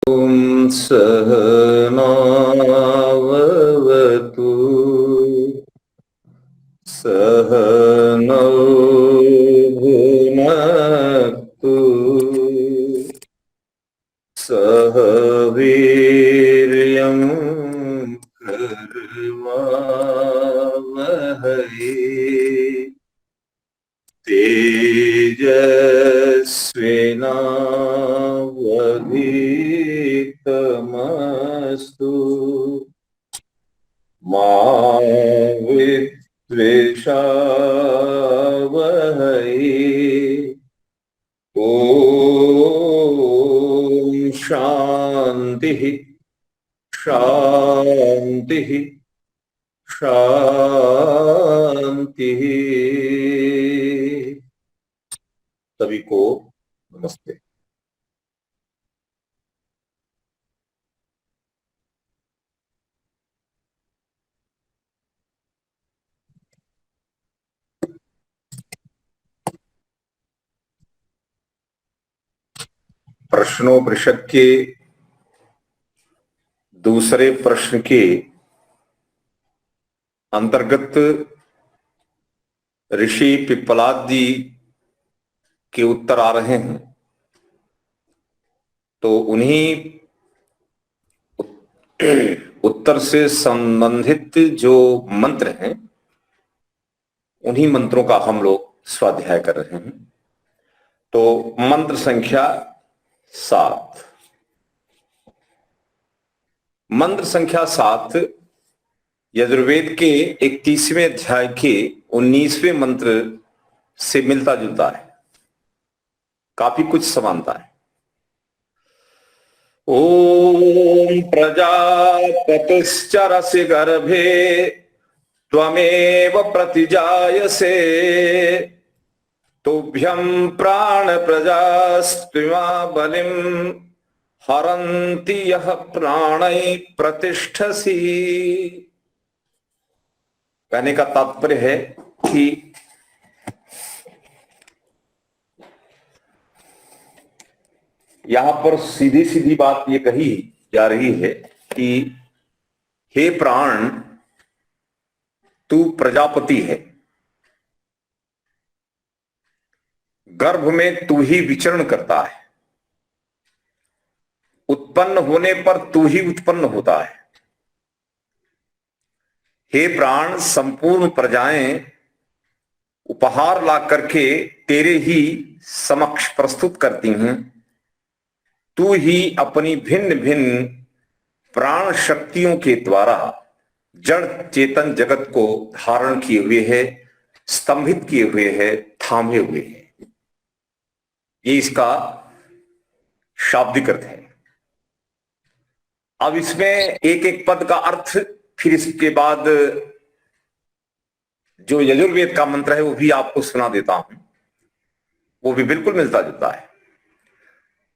ॐ सहनाववतु सहनौ भुनक्तु सह वीर्यं करवावहै तेजस्विनावधीतमस्तु मा विद्विषावहै। ॐ शान्तिः शान्तिः शान्तिः। सभी को नमस्ते। प्रश्नोपनिषद के दूसरे प्रश्न के अंतर्गत ऋषि पिप्पलाद जी के उत्तर आ रहे हैं, तो उन्हीं उत्तर से संबंधित जो मंत्र हैं उन्हीं मंत्रों का हम लोग स्वाध्याय कर रहे हैं। तो मंत्र संख्या 7। मंत्र संख्या 7 यजुर्वेद के 31वें अध्याय के 19वें मंत्र से मिलता जुलता है, काफी कुछ समानता है। ओम प्रजापतिश्चरसि गर्भे त्वमेव प्रतिजायसे तुभ्यं प्राण प्रजास्त्विमा बलिं हरन्ति यः प्राणै प्रतिष्ठसि। कहने का तात्पर्य है कि यहां पर सीधी सीधी बात ये कही जा रही है कि हे प्राण, तू प्रजापति है, गर्भ में तू ही विचरण करता है, उत्पन्न होने पर तू ही उत्पन्न होता है। हे प्राण, संपूर्ण प्रजाएं उपहार ला करके तेरे ही समक्ष प्रस्तुत करती हैं। तू ही अपनी भिन्न भिन्न प्राण शक्तियों के द्वारा जड़ चेतन जगत को धारण किए हुए है, स्तंभित किए हुए है, थामे हुए है। ये इसका शाब्दिक अर्थ है। अब इसमें एक एक पद का अर्थ, फिर इसके बाद जो यजुर्वेद का मंत्र है वो भी आपको सुना देता हूं, वो भी बिल्कुल मिलता जुलता है।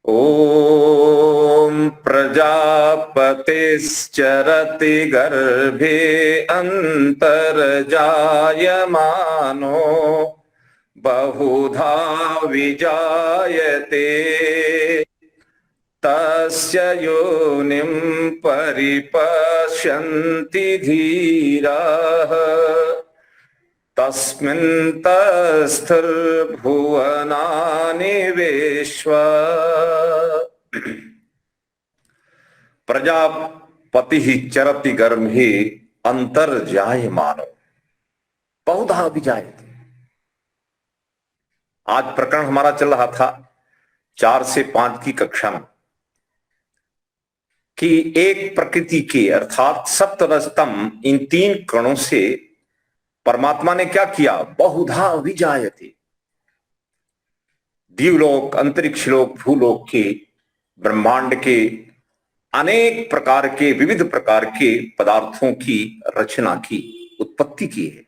ओम प्रजापतिश्चरति गर्भे अंतर्जायमानो बहुधा विजायते तस्य योनिं परिपश्यन्ति धीराः तस्मिन् तस्थुर्भुवनानि विश्व। प्रजापति ही चरति गर्भे अंतर्जायमानो बहुधा विजायते। आज प्रकरण हमारा चल रहा था 4 से 5 की कक्षा में कि एक प्रकृति के अर्थात सत्व रज तम, इन 3 कणों से परमात्मा ने क्या किया? बहुधा विजायते। दीवलोक, अंतरिक्ष लोक, भूलोक के, ब्रह्मांड के अनेक प्रकार के, विविध प्रकार के पदार्थों की रचना की, उत्पत्ति की है।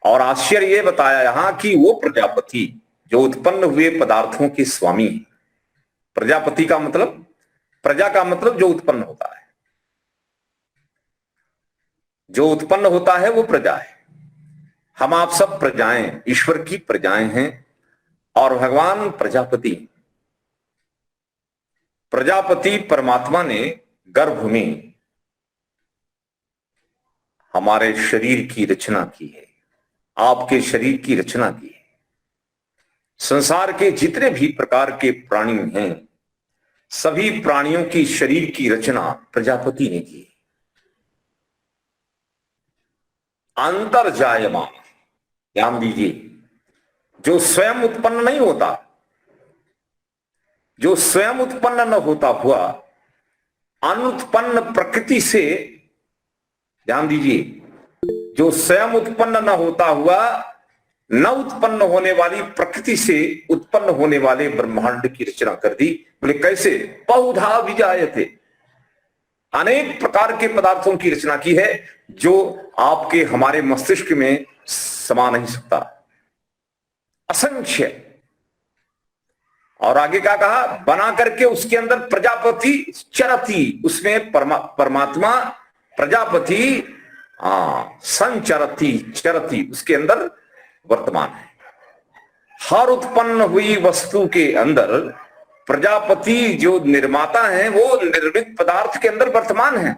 और आश्चर्य ये बताया यहां कि वो प्रजापति जो उत्पन्न हुए पदार्थों के स्वामी है। प्रजापति का मतलब, प्रजा का मतलब जो उत्पन्न होता है, जो उत्पन्न होता है वो प्रजा है। हम आप सब प्रजाएं ईश्वर की प्रजाएं हैं और भगवान प्रजापति। प्रजापति परमात्मा ने गर्भ में हमारे शरीर की रचना की है, आपके शरीर की रचना की है। संसार के जितने भी प्रकार के प्राणी हैं, सभी प्राणियों की शरीर की रचना प्रजापति ने की। अंतर्जायमान, ध्यान दीजिए, जो स्वयं उत्पन्न नहीं होता, जो स्वयं उत्पन्न न होता हुआ अनुत्पन्न प्रकृति से, ध्यान दीजिए, जो स्वयं उत्पन्न न होता हुआ न उत्पन्न होने वाली प्रकृति से उत्पन्न होने वाले ब्रह्मांड की रचना कर दी। बोले कैसे? बहुधा विजायते, अनेक प्रकार के पदार्थों की रचना की है जो आपके हमारे मस्तिष्क में समा नहीं सकता, असंख्य। और आगे क्या कहा? बना करके उसके अंदर प्रजापति चरती, उसमें परमात्मा प्रजापति संचरती चरती, उसके अंदर वर्तमान है। हर उत्पन्न हुई वस्तु के अंदर प्रजापति जो निर्माता है वो निर्मित पदार्थ के अंदर वर्तमान है।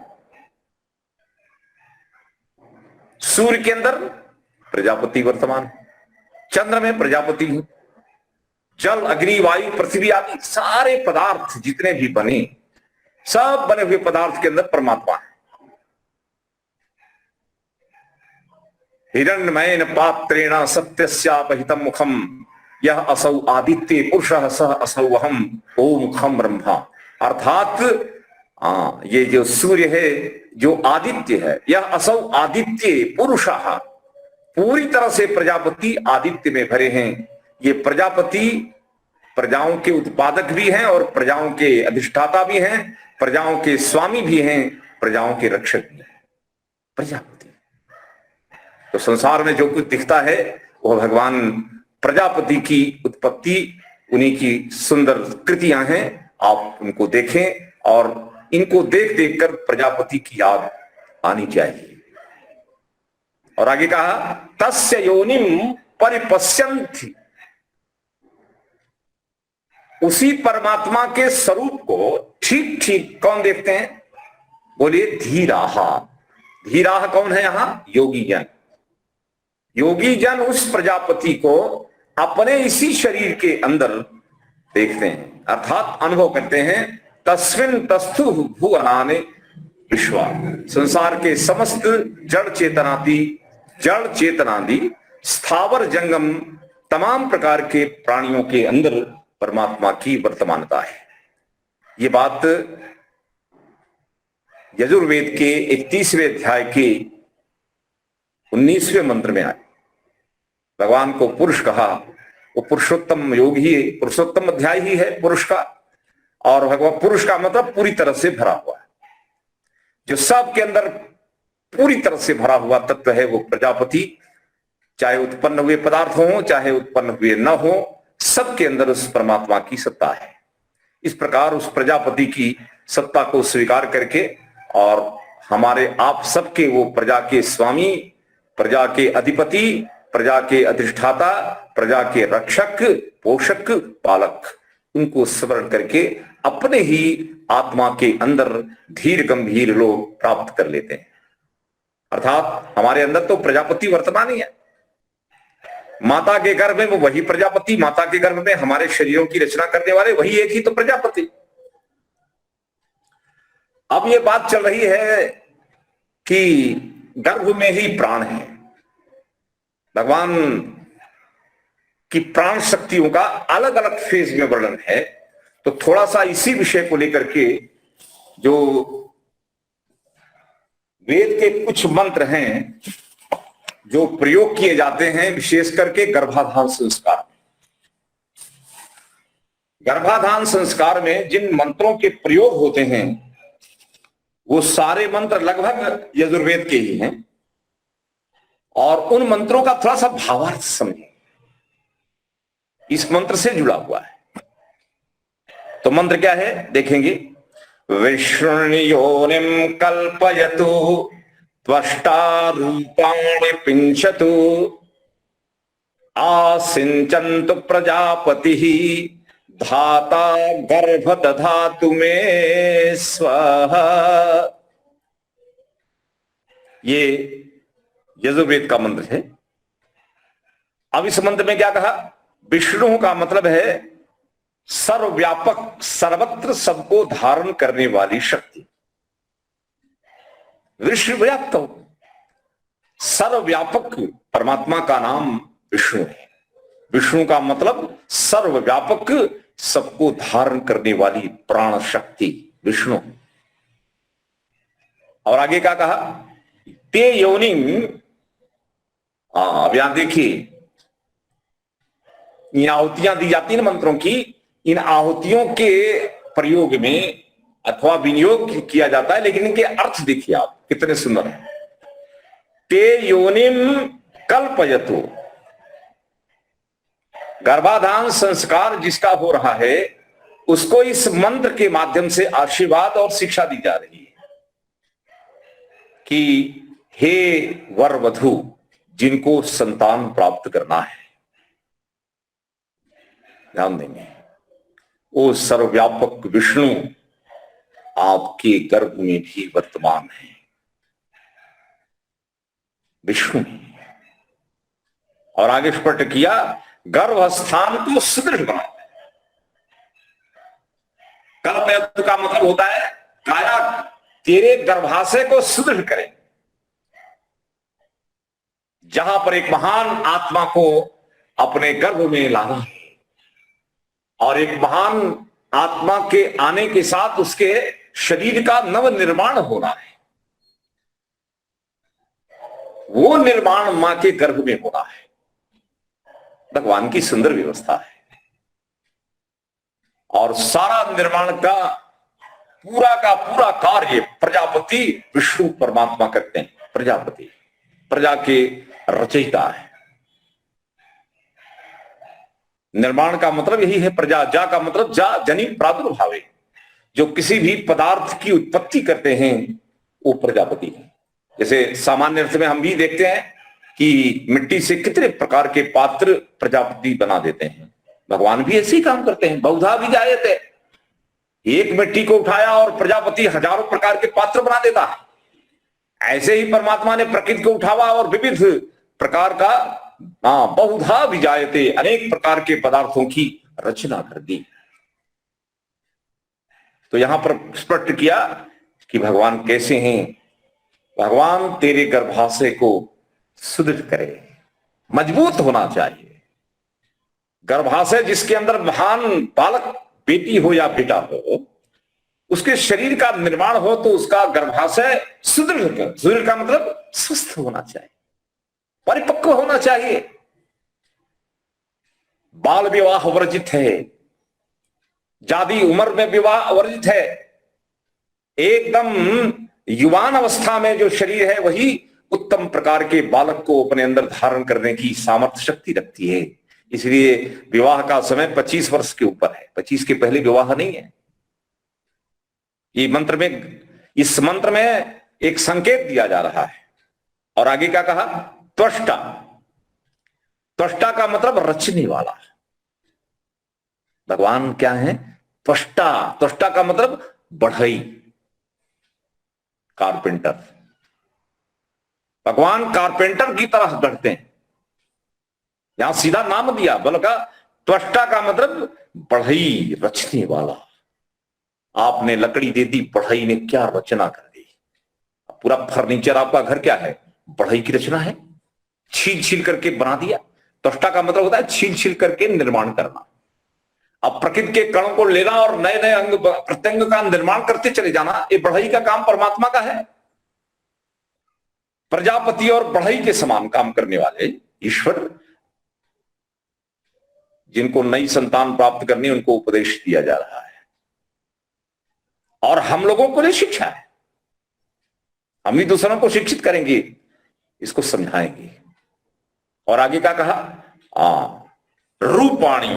सूर्य के अंदर प्रजापति वर्तमान है, चंद्र में प्रजापति है, जल अग्नि वायु पृथ्वी आदि सारे पदार्थ जितने भी बने, सब बने हुए पदार्थ के अंदर परमात्मा है। हिरण्मयेन पात्रेण सत्यस्यापहितं मुखम यह असौ आदित्य पुरुषः सह असौ अहम ओमुखम ब्रह्मा। अर्थात ये जो सूर्य है, जो आदित्य है, यह असौ आदित्य पुरुषः, पूरी तरह से प्रजापति आदित्य में भरे हैं। ये प्रजापति प्रजाओं के उत्पादक भी हैं और प्रजाओं के अधिष्ठाता भी हैं, प्रजाओं के स्वामी भी हैं, प्रजाओं के रक्षक भी हैं, प्रजापति। तो संसार में जो कुछ दिखता है वह भगवान प्रजापति की उत्पत्ति, उन्हीं की सुंदर कृतियां हैं। आप उनको देखें और इनको देख देख कर प्रजापति की याद आनी चाहिए। और आगे कहा तस्य योनिम परिपश्यन्ति, उसी परमात्मा के स्वरूप को ठीक ठीक कौन देखते हैं? बोलिए धीराहा। धीराहा कौन है यहां? योगी जन। योगी जन उस प्रजापति को अपने इसी शरीर के अंदर देखते हैं, अर्थात अनुभव करते हैं। तस्मिन् तस्थु भुवनानि विश्वा, संसार के समस्त जड़ चेतनादि स्थावर जंगम तमाम प्रकार के प्राणियों के अंदर परमात्मा की वर्तमानता है। ये बात यजुर्वेद के 31वें अध्याय के 19वें मंत्र में आए। भगवान को पुरुष कहा, वो पुरुषोत्तम योग ही है, पुरुषोत्तम अध्याय ही है पुरुष का। और भगवान पुरुष का मतलब पूरी तरह से भरा हुआ है, जो सब के अंदर पूरी तरह से भरा हुआ तत्व है वो प्रजापति। चाहे उत्पन्न हुए पदार्थ हो, चाहे उत्पन्न हुए न हो, सबके अंदर उस परमात्मा की सत्ता है। इस प्रकार उस प्रजापति की सत्ता को स्वीकार करके और हमारे आप सबके वो प्रजा के स्वामी, प्रजा के अधिपति, प्रजा के अधिष्ठाता, प्रजा के रक्षक, पोषक, पालक, उनको स्मरण करके अपने ही आत्मा के अंदर धीर गंभीर लोग प्राप्त कर लेते हैं। अर्थात हमारे अंदर तो प्रजापति वर्तमान ही है। माता के गर्भ में वो वही प्रजापति, माता के गर्भ में हमारे शरीरों की रचना करने वाले वही एक ही तो प्रजापति। अब ये बात चल रही है कि गर्भ में ही प्राण है। भगवान की प्राण शक्तियों का अलग अलग फेज में वर्णन है। तो थोड़ा सा इसी विषय को लेकर के जो वेद के कुछ मंत्र हैं जो प्रयोग किए जाते हैं, विशेष करके गर्भाधान संस्कार। गर्भाधान संस्कार में जिन मंत्रों के प्रयोग होते हैं वो सारे मंत्र लगभग यजुर्वेद के ही हैं, और उन मंत्रों का थोड़ा सा भावार्थ समझें, इस मंत्र से जुड़ा हुआ है। तो मंत्र क्या है देखेंगे। विष्णु योनिम कल्पयतु त्वष्टा रूपाणि पिंचतु आसिंचन्तु प्रजापतिः धाता गर्भ दधातु मे स्वाहा। ये यजुर्वेद का मंत्र है। अब इस मंत्र में क्या कहा? विष्णु का मतलब है सर्वव्यापक, सर्वत्र सबको धारण करने वाली शक्ति। विश्वव्याप्त, सर्वव्यापक परमात्मा का नाम विष्णु है। विष्णु का मतलब सर्वव्यापक, सबको धारण करने वाली प्राण शक्ति विष्णु। और आगे क्या कहा? ते योनिम। अब यहां देखिए, ये आहुतियां दी जाती है ना मंत्रों की, इन आहुतियों के प्रयोग में अथवा विनियोग किया जाता है, लेकिन इनके अर्थ देखिए आप कितने सुंदर हैं। ते योनिम कल्पयतु, गर्भाधान संस्कार जिसका हो रहा है उसको इस मंत्र के माध्यम से आशीर्वाद और शिक्षा दी जा रही है कि हे वर वधू, जिनको संतान प्राप्त करना है, ध्यान देंगे, वो सर्वव्यापक विष्णु आपके गर्भ में भी वर्तमान है। विष्णु। और आगे स्पष्ट किया, गर्भस्थान को सुदृढ़ बनाए। कल्पयतु का मतलब होता है काया, तेरे गर्भाशय को सुदृढ़ करें। जहां पर एक महान आत्मा को अपने गर्भ में लाना है और एक महान आत्मा के आने के साथ उसके शरीर का नव निर्माण होना है, वो निर्माण मां के गर्भ में होना है। भगवान की सुंदर व्यवस्था है। और सारा निर्माण का पूरा कार्य प्रजापति विष्णु परमात्मा करते हैं। प्रजापति प्रजा के रचयिता है। निर्माण का मतलब यही है, प्रजा। जा का मतलब जा जनी प्रादुर्भावे, जो किसी भी पदार्थ की उत्पत्ति करते हैं वो प्रजापति है। जैसे सामान्य अर्थ में हम भी देखते हैं कि मिट्टी से कितने प्रकार के पात्र प्रजापति बना देते हैं। भगवान भी ऐसे ही काम करते हैं। बहुधा भी जायते, एक मिट्टी को उठाया और प्रजापति हजारों प्रकार के पात्र बना देता है। ऐसे ही परमात्मा ने प्रकृति को उठावा और विविध प्रकार का बहुधा विजायते, अनेक प्रकार के पदार्थों की रचना कर दी। तो यहां पर स्पष्ट किया कि भगवान कैसे हैं। भगवान तेरे गर्भाशय को सुदृढ़ करे, मजबूत होना चाहिए। गर्भाशय जिसके अंदर महान बालक, बेटी हो या बेटा हो, उसके शरीर का निर्माण हो तो उसका गर्भाशय सुदृढ़ कर। सुदृढ़ का मतलब स्वस्थ होना चाहिए, परिपक्व होना चाहिए। बाल विवाह वर्जित है, जादी उम्र में विवाह वर्जित है। एकदम युवान अवस्था में जो शरीर है वही उत्तम प्रकार के बालक को अपने अंदर धारण करने की सामर्थ्य शक्ति रखती है। इसलिए विवाह का समय 25 वर्ष के ऊपर है, 25 के पहले विवाह नहीं है। ये मंत्र में, इस मंत्र में एक संकेत दिया जा रहा है। और आगे क्या कहा? त्वष्टा। त्वष्टा का मतलब रचने वाला। भगवान क्या है? त्वष्टा। त्वष्टा का मतलब बढ़ई, कारपेंटर। भगवान कारपेंटर की तरह गढ़ते हैं। यहां सीधा नाम दिया, बल्कि त्वष्टा का मतलब बढ़ई, रचने वाला। आपने लकड़ी दे दी, बढ़ई ने क्या रचना कर दी। पूरा फर्नीचर आपका घर क्या है? बढ़ई की रचना है। छील छील करके बना दिया। त्वष्टा का मतलब होता है छील छील करके निर्माण करना। अब प्रकृति के कणों को लेना और नए नए अंग प्रत्यंग का निर्माण करते चले जाना, ये बढ़ई का काम परमात्मा का है। प्रजापति और बढ़ई के समान काम करने वाले ईश्वर, जिनको नई संतान प्राप्त करनी, उनको उपदेश दिया जा रहा है। और हम लोगों को नहीं शिक्षा है, हम ही दूसरों को शिक्षित करेंगे, इसको समझाएंगे। और आगे क्या कहा? रूपाणी,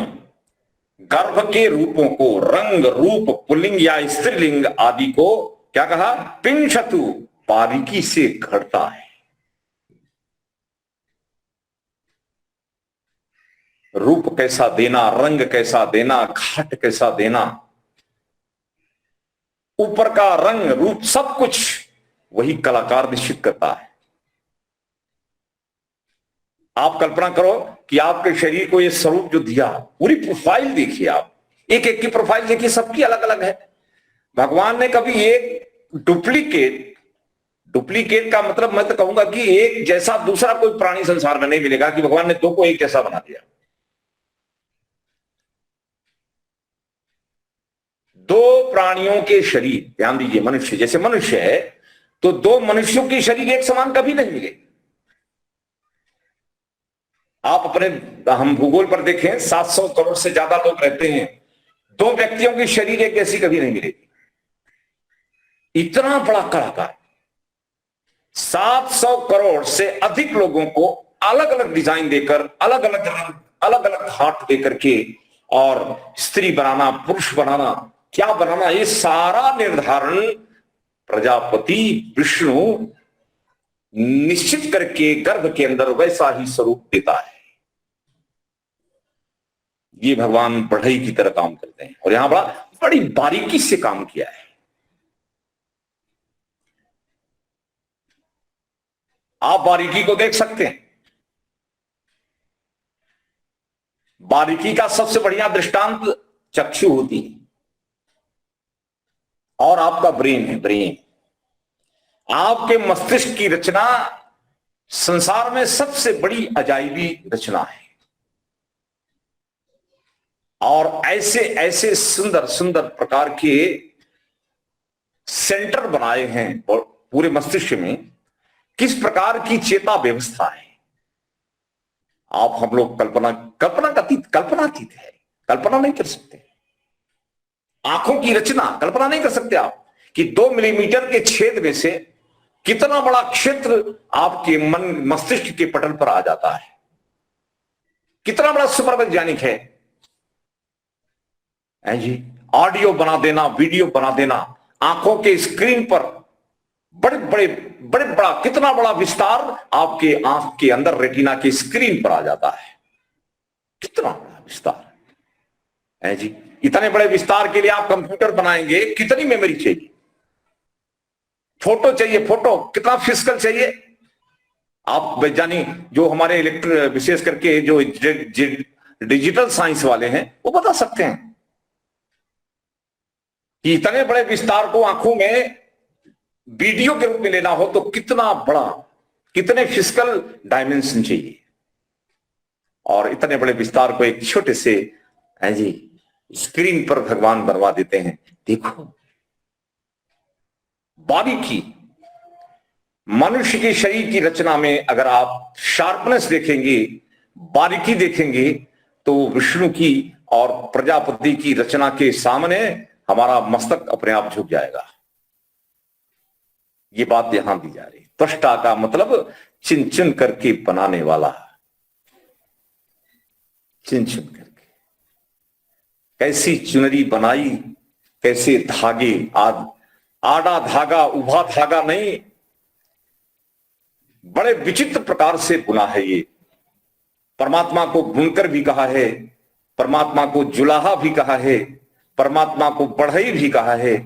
गर्भ के रूपों को, रंग रूप पुल्लिंग या स्त्रीलिंग आदि को क्या कहा? पिंशतु, बारीकी से घड़ता है। रूप कैसा देना, रंग कैसा देना, घाट कैसा देना, ऊपर का रंग रूप सब कुछ वही कलाकार निश्चित करता है। आप कल्पना करो कि आपके शरीर को ये स्वरूप जो दिया, पूरी प्रोफाइल देखिए, आप एक एक की प्रोफाइल देखिए, सबकी अलग अलग है। भगवान ने कभी एक डुप्लीकेट, डुप्लीकेट का मतलब मैं तो कहूंगा कि एक जैसा दूसरा कोई प्राणी संसार में नहीं मिलेगा कि भगवान ने दो को एक जैसा बना दिया। दो प्राणियों के शरीर, ध्यान दीजिए, मनुष्य जैसे मनुष्य है तो दो मनुष्यों के शरीर एक समान कभी नहीं मिले। आप अपने, हम भूगोल पर देखें, 700 करोड़ से ज्यादा लोग रहते हैं, दो व्यक्तियों की शरीर एक जैसी कभी नहीं मिलेगी। इतना बड़ा कलाकार 700 करोड़ से अधिक लोगों को अलग अलग डिजाइन देकर, अलग अलग रंग, अलग अलग हाथ देकर के, और स्त्री बनाना, पुरुष बनाना, क्या बनाना, ये सारा निर्धारण प्रजापति विष्णु निश्चित करके गर्भ के अंदर वैसा ही स्वरूप देता है। ये भगवान बढ़ई की तरह काम करते हैं, और यहां बड़ी बारीकी से काम किया है। आप बारीकी को देख सकते हैं। बारीकी का सबसे बढ़िया दृष्टांत चक्षु होती है, और आपका ब्रेन है। ब्रेन, आपके मस्तिष्क की रचना संसार में सबसे बड़ी अजाइबी रचना है। और ऐसे ऐसे सुंदर सुंदर प्रकार के सेंटर बनाए हैं और पूरे मस्तिष्क में, किस प्रकार की चेता व्यवस्था है। आप, हम लोग कल्पनातीत है, कल्पना नहीं कर सकते। आंखों की रचना कल्पना नहीं कर सकते आप कि 2 मिलीमीटर के छेद में से कितना बड़ा क्षेत्र आपके मन मस्तिष्क के पटल पर आ जाता है। कितना बड़ा सुपर वैज्ञानिक है जी। ऑडियो बना देना, वीडियो बना देना, आंखों के स्क्रीन पर बड़े बड़ा, कितना बड़ा विस्तार आपके आंख के अंदर रेटिना की स्क्रीन पर आ जाता है। कितना बड़ा विस्तार है जी। इतने बड़े विस्तार के लिए आप कंप्यूटर बनाएंगे, कितनी मेमोरी चाहिए। फोटो चाहिए, फोटो कितना फिजिकल चाहिए। आप वैज्ञानिक जो हमारे विशेष करके जो डिजिटल साइंस वाले हैं वो बता सकते हैं कि इतने बड़े विस्तार को आंखों में वीडियो के रूप में लेना हो तो कितना बड़ा, कितने फिजिकल डायमेंशन चाहिए। और इतने बड़े विस्तार को एक छोटे से जी स्क्रीन पर भगवान बनवा देते हैं। देखो बारीकी, मनुष्य के शरीर की रचना में अगर आप शार्पनेस देखेंगे, बारीकी देखेंगे, तो विष्णु की और प्रजापति की रचना के सामने हमारा मस्तक अपने आप झुक जाएगा। ये बात यहां दी जा रही। त्वष्टा का मतलब चिन चिन करके बनाने वाला, चिन चिन करके। कैसी चुनरी बनाई, कैसे धागे, आड़ा धागा, उभा धागा नहीं, बड़े विचित्र प्रकार से बुना है ये। परमात्मा को बुनकर भी कहा है, परमात्मा को जुलाहा भी कहा है, परमात्मा को बढ़ई भी कहा है,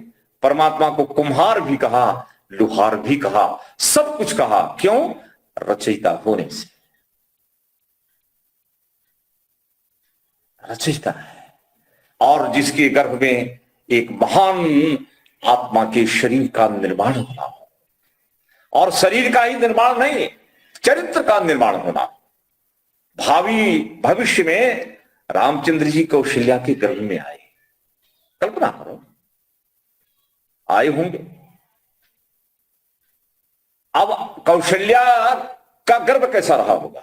परमात्मा को कुम्हार भी कहा, लुहार भी कहा, सब कुछ कहा। क्यों? रचयिता होने से। रचयिता है, और जिसके गर्भ में एक महान आत्मा के शरीर का निर्माण होना हो, और शरीर का ही निर्माण नहीं, चरित्र का निर्माण होना। भावी भविष्य में रामचंद्र जी कौशल्या के गर्भ में आए, कल्पना करो, आए होंगे। अब कौशल्या का गर्भ कैसा रहा होगा?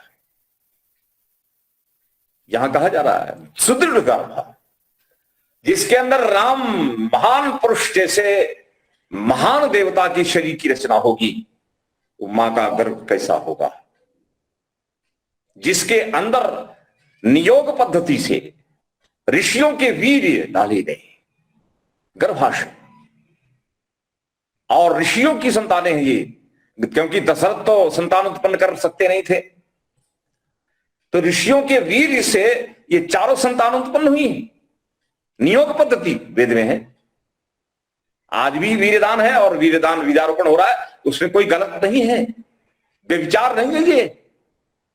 यहां कहा जा रहा है सुदृढ़ गर्भ, जिसके अंदर राम महान पुरुष जैसे महान देवता की शरीर की रचना होगी। मां का गर्भ कैसा होगा? जिसके अंदर नियोग पद्धति से ऋषियों के वीर्य डाले गए, गर्भाशय, और ऋषियों की संतानें हैं ये, क्योंकि दशरथ तो संतान उत्पन्न कर सकते नहीं थे। तो ऋषियों के वीर से ये चारों संतान उत्पन्न हुई हैं। नियोग पद्धति वेद में है। आज भी वीरदान है और वीरदान वीरारोपण हो रहा है, उसमें कोई गलत नहीं है, व्यभिचार नहीं है।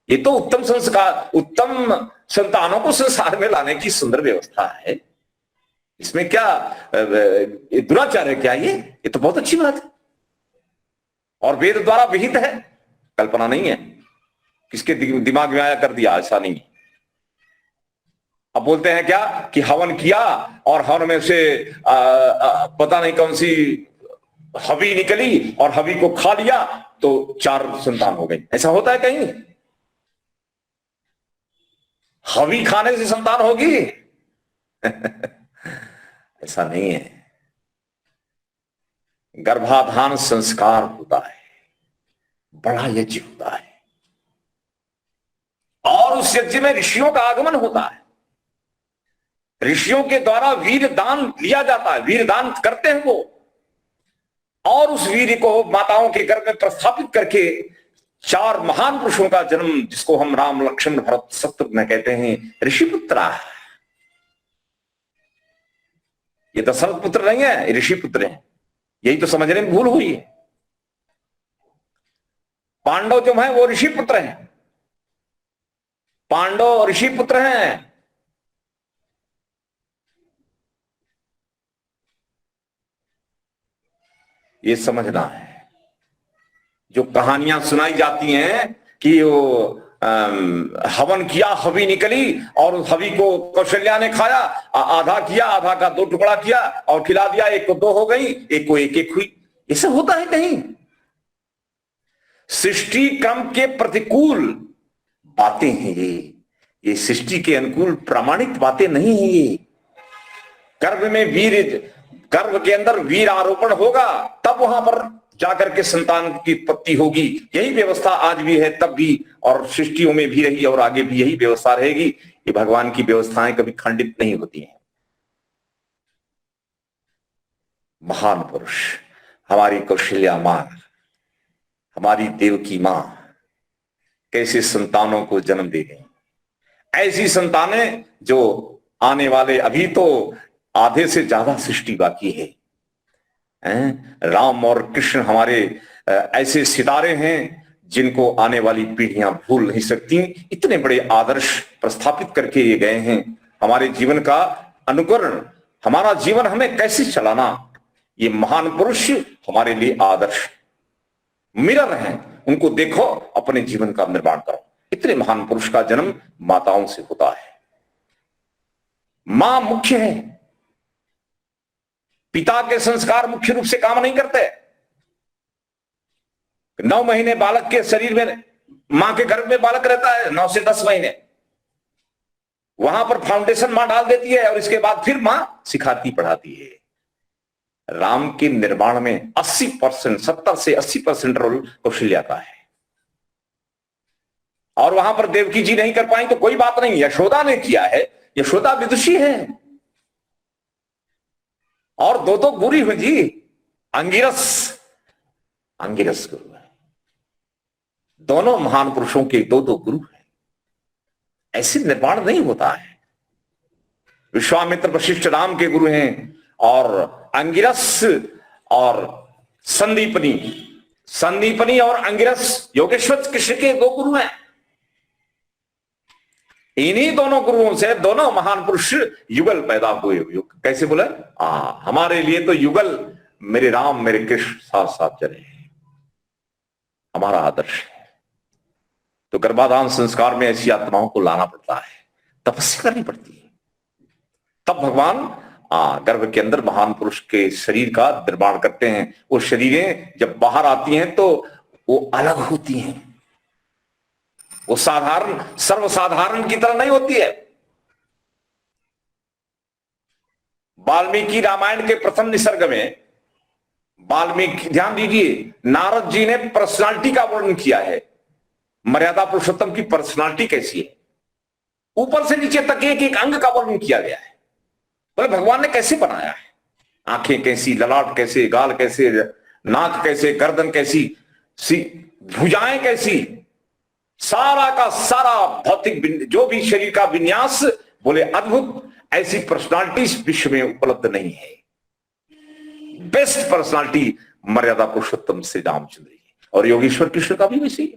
ये तो उत्तम संस्कार, उत्तम संतानों को संसार में लाने की सुंदर व्यवस्था है। इसमें क्या दुराचार है क्या? ये तो बहुत अच्छी बात है और वेद द्वारा विहित है, कल्पना नहीं है, किसके दिमाग में आया कर दिया, ऐसा नहीं है। अब बोलते हैं क्या कि हवन किया और हवन में से पता नहीं कौन सी हवी निकली और हवी को खा लिया तो 4 संतान हो गई। ऐसा होता है कहीं? हवी खाने से संतान होगी? ऐसा नहीं है। गर्भाधान संस्कार होता है, बड़ा यज्ञ होता है और उस यज्ञ में ऋषियों का आगमन होता है। ऋषियों के द्वारा वीर दान लिया जाता है, वीर दान करते हैं वो, और उस वीर को माताओं के गर्भ में प्रस्थापित करके 4 महान पुरुषों का जन्म, जिसको हम राम लक्ष्मण भरत शत्रुघ्न कहते हैं, ऋषिपुत्र। ये दशरथ पुत्र नहीं है, ऋषिपुत्र हैं। यही तो समझने में भूल हुई है। पांडव जो है वो ऋषिपुत्र हैं, पांडव ऋषिपुत्र हैं। ये समझना है। जो कहानियां सुनाई जाती हैं कि वो हवन किया, हवी निकली और उस हवी को कौशल्या ने खाया, आधा किया, आधा का 2 टुकड़ा किया और खिला दिया, एक को 2 हो गई, एक को 1 हुई। ये सब होता है कहीं? सृष्टि क्रम के प्रतिकूल बातें हैं ये सृष्टि के अनुकूल प्रामाणिक बातें नहीं है। ये गर्भ के अंदर वीर आरोपण होगा, तब वहां पर जाकर के संतान की उत्पत्ति होगी। यही व्यवस्था आज भी है, तब भी, और सृष्टियों में भी रही और आगे भी यही व्यवस्था रहेगी। ये भगवान की व्यवस्थाएं कभी खंडित नहीं होती हैं। महान पुरुष हमारी कौशल्या मां, हमारी देवकी मां कैसे संतानों को जन्म दे गई। ऐसी संतानें जो आने वाले, अभी तो आधे से ज्यादा सृष्टि बाकी है। राम और कृष्ण हमारे ऐसे सितारे हैं जिनको आने वाली पीढ़ियां भूल नहीं सकती। इतने बड़े आदर्श प्रस्थापित करके ये गए हैं। हमारे जीवन का अनुकरण, हमारा जीवन हमें कैसे चलाना, ये महान पुरुष हमारे लिए आदर्श मिरर हैं। उनको देखो, अपने जीवन का निर्माण करो। इतने महान पुरुष का जन्म माताओं से होता है। मां मुख्य है, पिता के संस्कार मुख्य रूप से काम नहीं करते। 9 महीने बालक के शरीर में, मां के गर्भ में बालक रहता है 9 से 10 महीने, वहां पर फाउंडेशन मां डाल देती है और इसके बाद फिर मां सिखाती पढ़ाती है। राम के निर्माण में 80%, 70 से 80% रोल कौशल्या का है। और वहां पर देवकी जी नहीं कर पाई तो कोई बात नहीं, यशोदा ने किया है। यशोदा विदुषी है और 2 गुरु है जी। अंगिरस गुरु है। दोनों महान पुरुषों के 2 गुरु हैं। ऐसे निर्माण नहीं होता है। विश्वामित्र वशिष्ठ राम के गुरु हैं और अंगिरस और संदीपनी और अंगिरस योगेश्वर कृष्ण के 2 गुरु हैं। इन्हीं दोनों गुरुओं से दोनों महान पुरुष युगल पैदा हुए। कैसे बोले? हमारे लिए तो युगल मेरे राम मेरे कृष्ण साथ साथ चले, हमारा आदर्श है। तो गर्भाधान संस्कार में ऐसी आत्माओं को लाना पड़ता है, तपस्या करनी पड़ती है। तब भगवान गर्भ के अंदर महान पुरुष के शरीर का निर्माण करते हैं। वो शरीरें जब बाहर आती हैं तो वो अलग होती हैं। वो सर्वसाधारण की तरह नहीं होती है। वाल्मीकि रामायण के प्रथम निसर्ग में वाल्मीकि, ध्यान दीजिए, नारद जी ने पर्सनालिटी का वर्णन किया है। मर्यादा पुरुषोत्तम की पर्सनालिटी कैसी है, ऊपर से नीचे तक एक एक अंग का वर्णन किया गया है। बोले भगवान ने कैसे बनाया है, आंखें कैसी, ललाट कैसे, गाल कैसे, नाक कैसे, गर्दन कैसी, भुजाएं कैसी, सारा का सारा भौतिक जो भी शरीर का विन्यास, बोले अद्भुत, ऐसी पर्सनालिटी इस विश्व में उपलब्ध नहीं है। बेस्ट पर्सनालिटी मर्यादा पुरुषोत्तम श्री रामचंद्र जी और योगेश्वर कृष्ण का भी वैसे ही।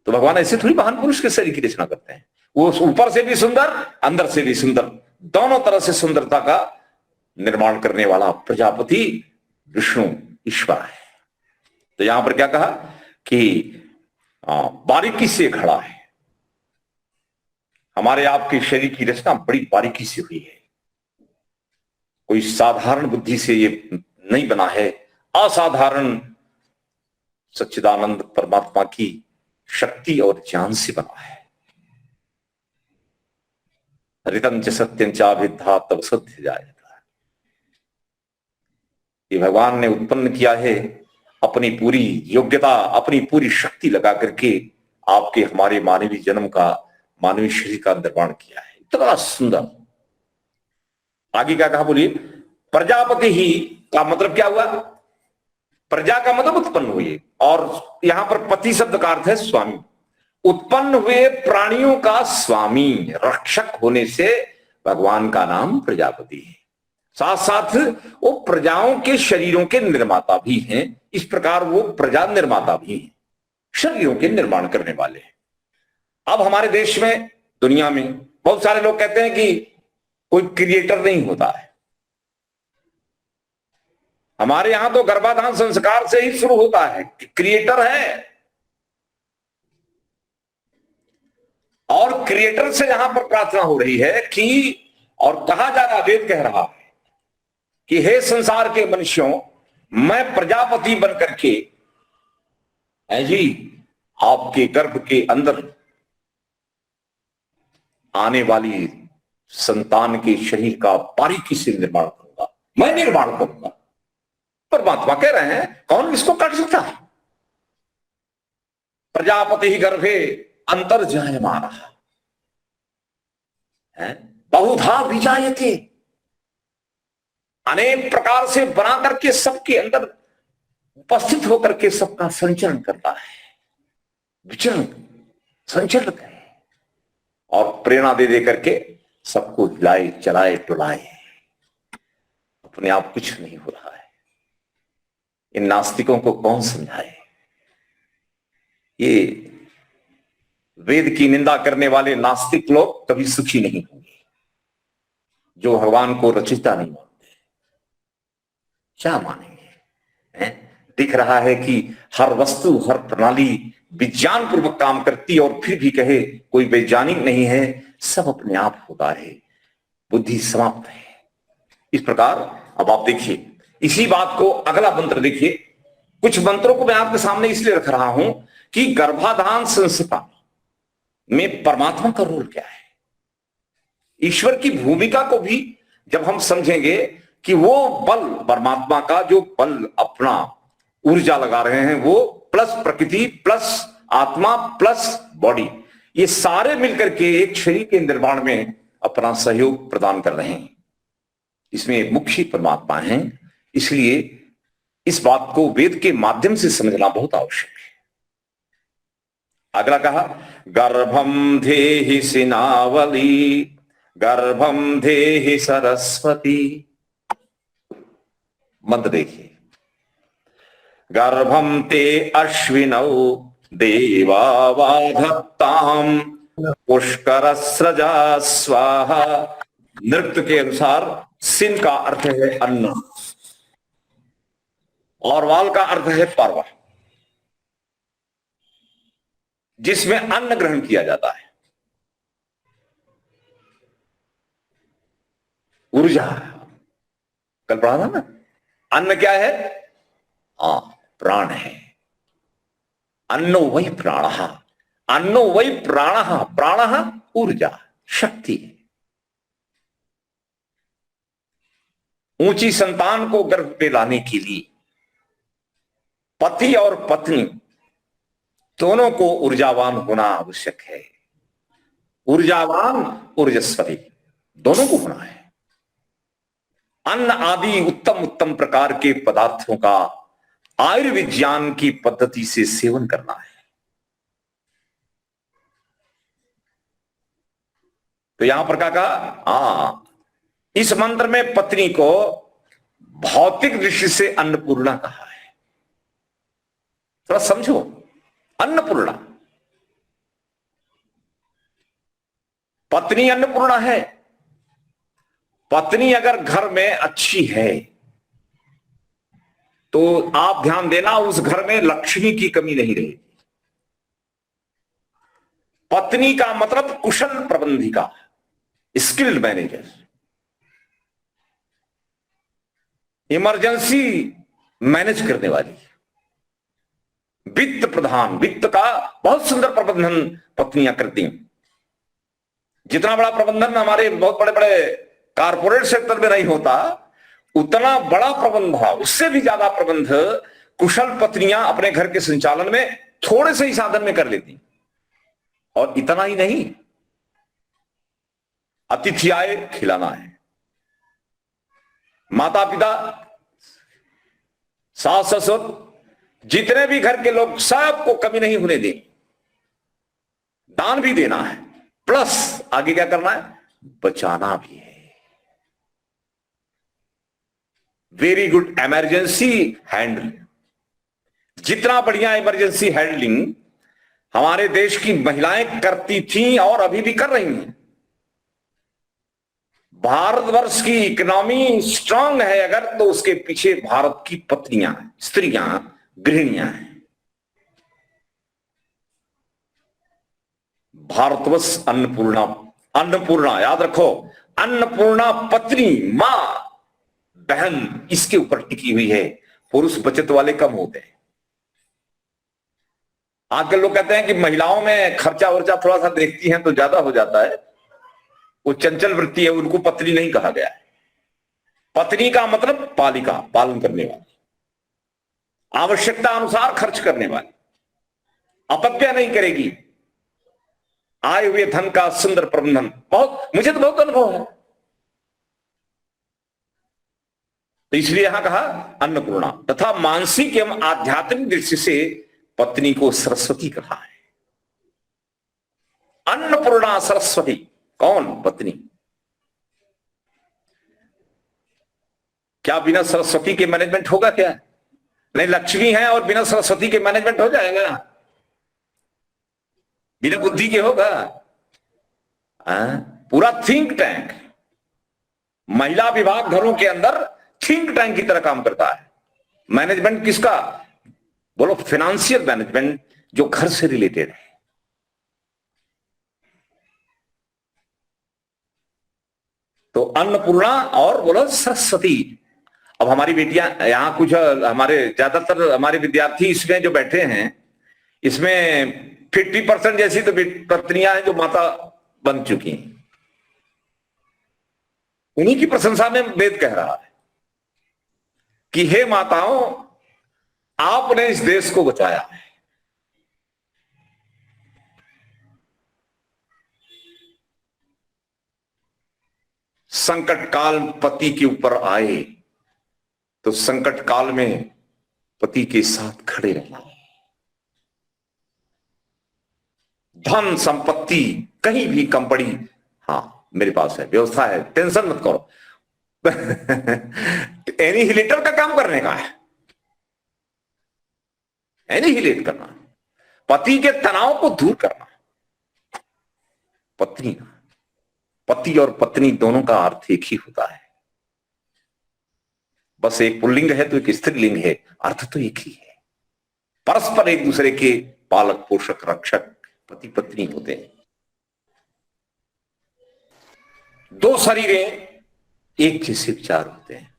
तो भगवान ऐसे थोड़ी महान पुरुष के शरीर की रचना करते हैं, वो ऊपर से भी सुंदर, अंदर से भी सुंदर, दोनों तरह से सुंदरता का निर्माण करने वाला प्रजापति विष्णु ईश्वर है। तो यहां पर क्या कहा कि बारीकी से खड़ा है। हमारे आपके शरीर की रचना बड़ी बारीकी से हुई है, कोई साधारण बुद्धि से ये नहीं बना है, असाधारण सच्चिदानंद परमात्मा की शक्ति और ज्ञान से बना है। ऋतंच सत्यंच अभिद्धा तब सत्य जायता। ये भगवान ने उत्पन्न किया है, अपनी पूरी योग्यता, अपनी पूरी शक्ति लगा करके आपके हमारे मानवीय जन्म का, मानवीय शरीर का निर्माण किया है। इतना सुंदर। आगे क्या कहा बोलिए, प्रजापति ही का मतलब क्या हुआ? प्रजा का मतलब उत्पन्न हुए, और यहां पर पति शब्द का अर्थ है स्वामी। उत्पन्न हुए प्राणियों का स्वामी, रक्षक होने से भगवान का नाम प्रजापति है। साथ साथ वो प्रजाओं के शरीरों के निर्माता भी हैं, इस प्रकार वो प्रजा निर्माता भी हैं, शरीरों के निर्माण करने वाले हैं। अब हमारे देश में, दुनिया में बहुत सारे लोग कहते हैं कि कोई क्रिएटर नहीं होता है। हमारे यहां तो गर्भाधान संस्कार से ही शुरू होता है कि क्रिएटर है, और क्रिएटर से यहां पर प्रार्थना हो रही है कि, और कहा जा रहा, वेद कह रहा है कि हे संसार के मनुष्यों, मैं प्रजापति बनकर के है जी आपके गर्भ के अंदर आने वाली संतान के शरीर का बारीकी से निर्माण करूंगा, मैं निर्माण करूंगा। परमात्मा कह रहे हैं, कौन इसको काट सकता है? प्रजापति ही गर्भे अंतर जायमाना है, बहुधा विजायते। अनेक प्रकार से बना करके सबके अंदर उपस्थित होकर के सबका संचरण करता है, विचरण संचरण करे, और प्रेरणा दे दे करके सबको हिलाए चलाए टुलाए। अपने आप कुछ नहीं हो रहा है। इन नास्तिकों को कौन समझाए? ये वेद की निंदा करने वाले नास्तिक लोग कभी सुखी नहीं होंगे, जो भगवान को रचयिता नहीं मानते। क्या मानेंगे? दिख रहा है कि हर वस्तु, हर प्रणाली विज्ञान पूर्वक काम करती, और फिर भी कहे कोई वैज्ञानिक नहीं है, सब अपने आप होता है, बुद्धि समाप्त है। इस प्रकार अब आप देखिए, इसी बात को अगला मंत्र देखिए। कुछ मंत्रों को मैं आपके सामने इसलिए रख रहा हूं कि गर्भाधान संस्था में परमात्मा का रोल क्या है, ईश्वर की भूमिका को भी जब हम समझेंगे कि वो बल, परमात्मा का जो बल अपना ऊर्जा लगा रहे हैं, वो प्लस प्रकृति प्लस आत्मा प्लस बॉडी, ये सारे मिलकर के एक शरीर के निर्माण में अपना सहयोग प्रदान कर रहे हैं। इसमें मुख्य परमात्मा है। इसलिए इस बात को वेद के माध्यम से समझना बहुत आवश्यक है। अगला कहा, गर्भम धेहि सिनावली, गर्भम धेहि सरस्वती। मंत्र देखिए, गर्भम ते अश्विनौ देवावाधत्ताम पुष्कर स्रजा स्वाहा। नृत्य के अनुसार सिन का अर्थ है अन्न, और वाल का अर्थ है पर्व, जिसमें अन्न ग्रहण किया जाता है। ऊर्जा, कल पढ़ा था ना, अन्न क्या है? प्राण है। अन्नो वही प्राण, अन्नो वही प्राण, प्राण ऊर्जा, शक्ति। ऊंची संतान को गर्भ पे लाने के लिए पति और पत्नी दोनों को ऊर्जावान होना आवश्यक है। ऊर्जावान, ऊर्जस्वती दोनों को होना है। अन्न आदि उत्तम उत्तम प्रकार के पदार्थों का आयुर्विज्ञान की पद्धति से सेवन करना है। तो यहां पर क्या कहा, इस मंत्र में पत्नी को भौतिक दृष्टि से अन्नपूर्णा कहा है। थोड़ा समझो, अन्नपूर्णा, पत्नी अन्नपूर्णा है। पत्नी अगर घर में अच्छी है तो आप ध्यान देना, उस घर में लक्ष्मी की कमी नहीं रहेगी। पत्नी का मतलब कुशल प्रबंधिका, स्किल्ड मैनेजर, इमरजेंसी मैनेज करने वाली, वित्त प्रधान, वित्त का बहुत सुंदर प्रबंधन पत्नियां करती हैं। जितना बड़ा प्रबंधन हमारे बहुत बड़े बड़े कारपोरेट सेक्टर में नहीं होता, उतना बड़ा प्रबंध, उससे भी ज्यादा प्रबंध कुशल पत्नियां अपने घर के संचालन में थोड़े से ही साधन में कर लेती। और इतना ही नहीं, अतिथि आए खिलाना है, माता पिता, सास ससुर, जितने भी घर के लोग, सबको कमी नहीं होने देनी, दान भी देना है, प्लस आगे क्या करना है, बचाना भी है। Very good emergency handling. जितना बढ़िया इमरजेंसी हैंडलिंग हमारे देश की महिलाएं करती थीं और अभी भी कर रही हैं। भारतवर्ष की इकोनॉमी स्ट्रांग है अगर, तो उसके पीछे भारत की पत्नियां, स्त्रियां, गृहिणियां हैं। भारतवर्ष अन्नपूर्णा, अन्नपूर्णा याद रखो, अन्नपूर्णा पत्नी, मां, बहन, इसके ऊपर टिकी हुई है। पुरुष बचत वाले कम होते हैं। आजकल लोग कहते हैं कि महिलाओं में खर्चा वर्चा थोड़ा सा देखती हैं तो ज्यादा हो जाता है, वो चंचल वृत्ति है, उनको पत्नी नहीं कहा गया है। पत्नी का मतलब पालिका, पालन करने वाली, आवश्यकता अनुसार खर्च करने वाली, अपव्यय नहीं करेगी, आए हुए धन का सुंदर प्रबंधन। बहुत, मुझे तो बहुत अनुभव है, तो इसलिए यहां कहा अन्नपूर्णा। तथा मानसिक एवं आध्यात्मिक दृष्टि से पत्नी को सरस्वती कहा है। अन्नपूर्णा सरस्वती, कौन? पत्नी। क्या बिना सरस्वती के मैनेजमेंट होगा क्या? नहीं, लक्ष्मी है और बिना सरस्वती के मैनेजमेंट हो जाएगा? बिना बुद्धि के होगा? पूरा थिंक टैंक, महिला विभाग घरों के अंदर थिंक टैंक की तरह काम करता है। मैनेजमेंट किसका? बोलो, फाइनेंशियल मैनेजमेंट, जो घर से रिलेटेड है। तो अन्नपूर्णा और बोलो सरस्वती। अब हमारी बेटियां यहां, कुछ हमारे ज्यादातर हमारे विद्यार्थी इसमें जो बैठे हैं, इसमें 50% जैसी तो पत्नियां हैं जो माता बन चुकी हैं। उन्हीं की प्रशंसा में वेद कह रहा है कि हे माताओं, आपने इस देश को बचाया है। संकट काल पति के ऊपर आए तो संकट काल में पति के साथ खड़े रहना। धन संपत्ति कहीं भी कम पड़ी, हाँ मेरे पास है, व्यवस्था है, टेंशन मत करो। एनीहिलेटर का काम करने का है, एनीहिलेट करना, पति के तनाव को दूर करना। पत्नी, पति और पत्नी दोनों का अर्थ एक ही होता है। बस एक पुल्लिंग है तो एक स्त्रीलिंग है, अर्थ तो एक ही है। परस्पर एक दूसरे के पालक, पोषक, रक्षक पति पत्नी होते हैं। दो शरीरें एक जैसे विचार होते हैं।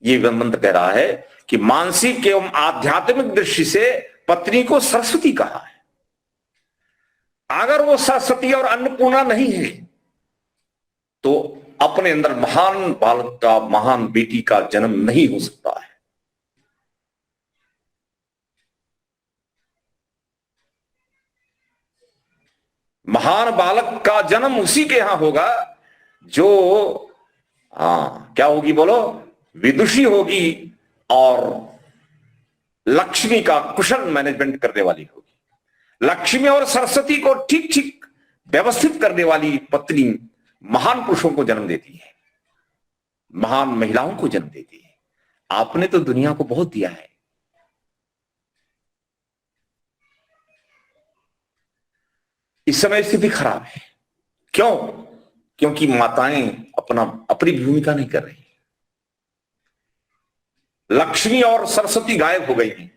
ये मंत्र कह रहा है कि मानसिक एवं आध्यात्मिक दृष्टि से पत्नी को सरस्वती कहा है। अगर वो सरस्वती और अन्नपूर्णा नहीं है तो अपने अंदर महान बालक का, महान बेटी का जन्म नहीं हो सकता है। महान बालक का जन्म उसी के यहां होगा जो, क्या होगी बोलो, विदुषी होगी और लक्ष्मी का कुशल मैनेजमेंट करने वाली होगी। लक्ष्मी और सरस्वती को ठीक ठीक व्यवस्थित करने वाली पत्नी महान पुरुषों को जन्म देती है, महान महिलाओं को जन्म देती है। आपने तो दुनिया को बहुत दिया है। इस समय स्थिति खराब है। क्यों? क्योंकि माताएं अपनी भूमिका नहीं कर रही। लक्ष्मी और सरस्वती गायब हो गई हैं।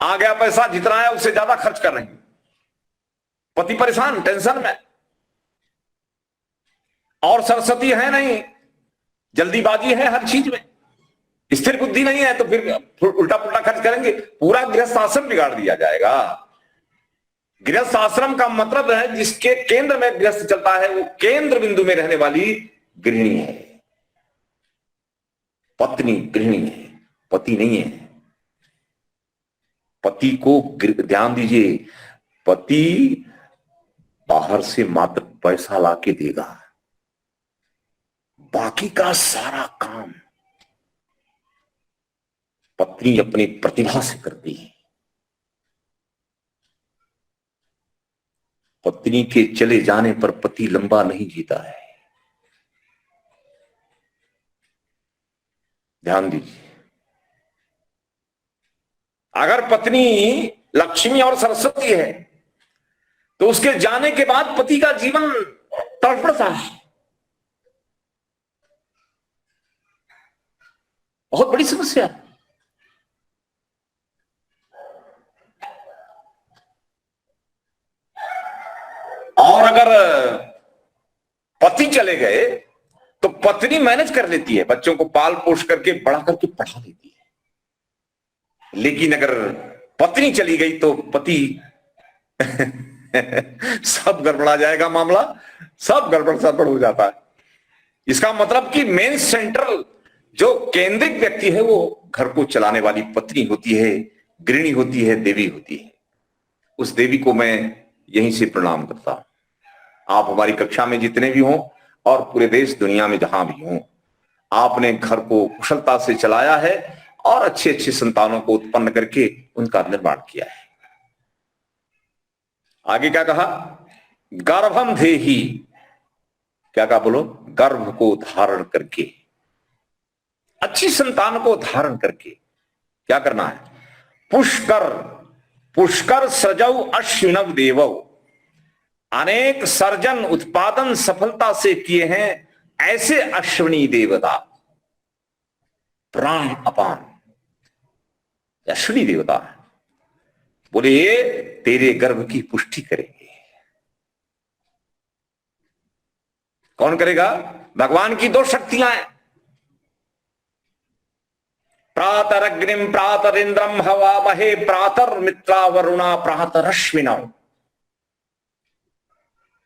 आ गया पैसा, जितना है उससे ज्यादा खर्च कर रही हैं। पति परेशान, टेंशन में, और सरस्वती है नहीं, जल्दीबाजी है हर चीज में, स्थिर बुद्धि नहीं है, तो फिर उल्टा पुल्टा खर्च करेंगे, पूरा गृहस्थ आश्रम बिगाड़ दिया जाएगा। गृहस्थ आश्रम का मतलब है जिसके केंद्र में गृहस्थ चलता है, वो केंद्र बिंदु में रहने वाली गृहिणी है, पत्नी गृहिणी है, पति नहीं है। पति को ध्यान दीजिए, पति बाहर से मात्र पैसा लाके देगा, बाकी का सारा काम पत्नी अपनी प्रतिभा से करती है। पत्नी के चले जाने पर पति लंबा नहीं जीता है। ध्यान दीजिए, अगर पत्नी लक्ष्मी और सरस्वती है तो उसके जाने के बाद पति का जीवन तड़फता है। बहुत बड़ी समस्या है। और अगर पति चले गए तो पत्नी मैनेज कर लेती है, बच्चों को पाल पोष करके बड़ा करके पढ़ा देती है। लेकिन अगर पत्नी चली गई तो पति सब गड़बड़ा जाएगा, मामला सब गड़बड़ सड़बड़ हो जाता है। इसका मतलब कि मेन सेंट्रल जो केंद्रित व्यक्ति है वो घर को चलाने वाली पत्नी होती है, गृहिणी होती है, देवी होती है। उस देवी को मैं यहीं से प्रणाम करता हूं। आप हमारी कक्षा में जितने भी हों और पूरे देश दुनिया में जहां भी हों, आपने घर को कुशलता से चलाया है और अच्छे अच्छे संतानों को उत्पन्न करके उनका निर्माण किया है। आगे क्या कहा? गर्भम धेहि, क्या कहा बोलो? गर्भ को धारण करके, अच्छी संतान को धारण करके क्या करना है? पुष्कर पुष्कर सृजौ अश्विनव देवौ, अनेक सर्जन उत्पादन सफलता से किए हैं ऐसे अश्विनी देवता, प्राण अपान अश्विनी देवता बोले ये तेरे गर्भ की पुष्टि करेंगे। कौन करेगा? भगवान की दो शक्तियां हैं, प्रातरग्निम प्रातरिंद्रम हवामहे प्रातर मित्रा वरुणा प्रातरश्विनौ।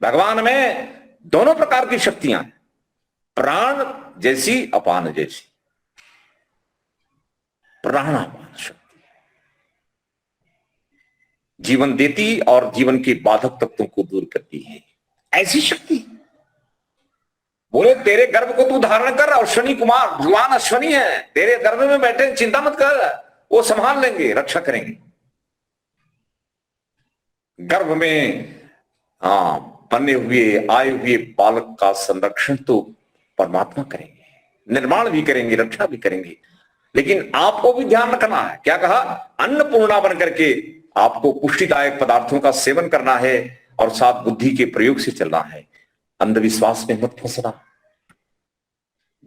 भगवान में दोनों प्रकार की शक्तियां हैं, प्राण जैसी अपान जैसी। प्राणापान शक्ति जीवन देती और जीवन के बाधक तत्वों को दूर करती है, ऐसी शक्ति। बोले तेरे गर्भ को तू धारण कर, अश्वनी कुमार, भगवान अश्वनी है, तेरे गर्भ में बैठे, चिंता मत कर, वो संभाल लेंगे, रक्षा करेंगे। गर्भ में बने हुए आए हुए बालक का संरक्षण तो परमात्मा करेंगे, निर्माण भी करेंगे, रक्षा भी करेंगे। लेकिन आपको भी ध्यान रखना है। क्या कहा? अन्नपूर्णा बन करके आपको पुष्टिदायक पदार्थों का सेवन करना है और साथ बुद्धि के प्रयोग से चलना है। अंधविश्वास में मत फंसना,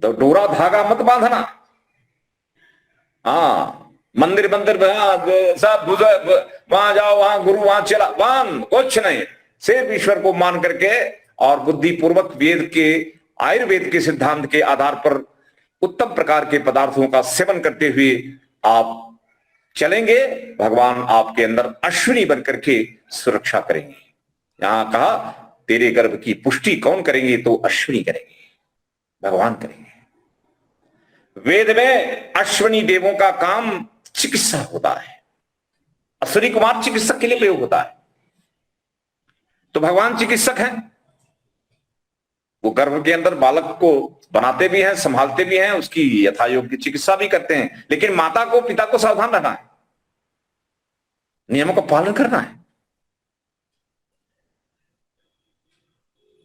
डोरा धागा मत बांधना। मंदिर मंदिर सब वहां जाओ, वहां गुरु, वहां चला, वहां कुछ नहीं, सिर्फ ईश्वर को मान करके और बुद्धि पूर्वक वेद के, आयुर्वेद के सिद्धांत के आधार पर उत्तम प्रकार के पदार्थों का सेवन करते हुए आप चलेंगे। भगवान आपके अंदर अश्विनी बन करके सुरक्षा करेंगे। यहां कहा तेरे गर्भ की पुष्टि कौन करेंगे? तो अश्विनी करेंगे, भगवान करेंगे। वेद में अश्विनी देवों का काम चिकित्सा होता है, अश्विनी कुमार चिकित्सक के लिए प्रयोग होता है। तो भगवान चिकित्सक हैं, वो गर्भ के अंदर बालक को बनाते भी हैं, संभालते भी हैं, उसकी यथायोग्य चिकित्सा भी करते हैं। लेकिन माता को, पिता को सावधान रहना है, नियमों का पालन करना है।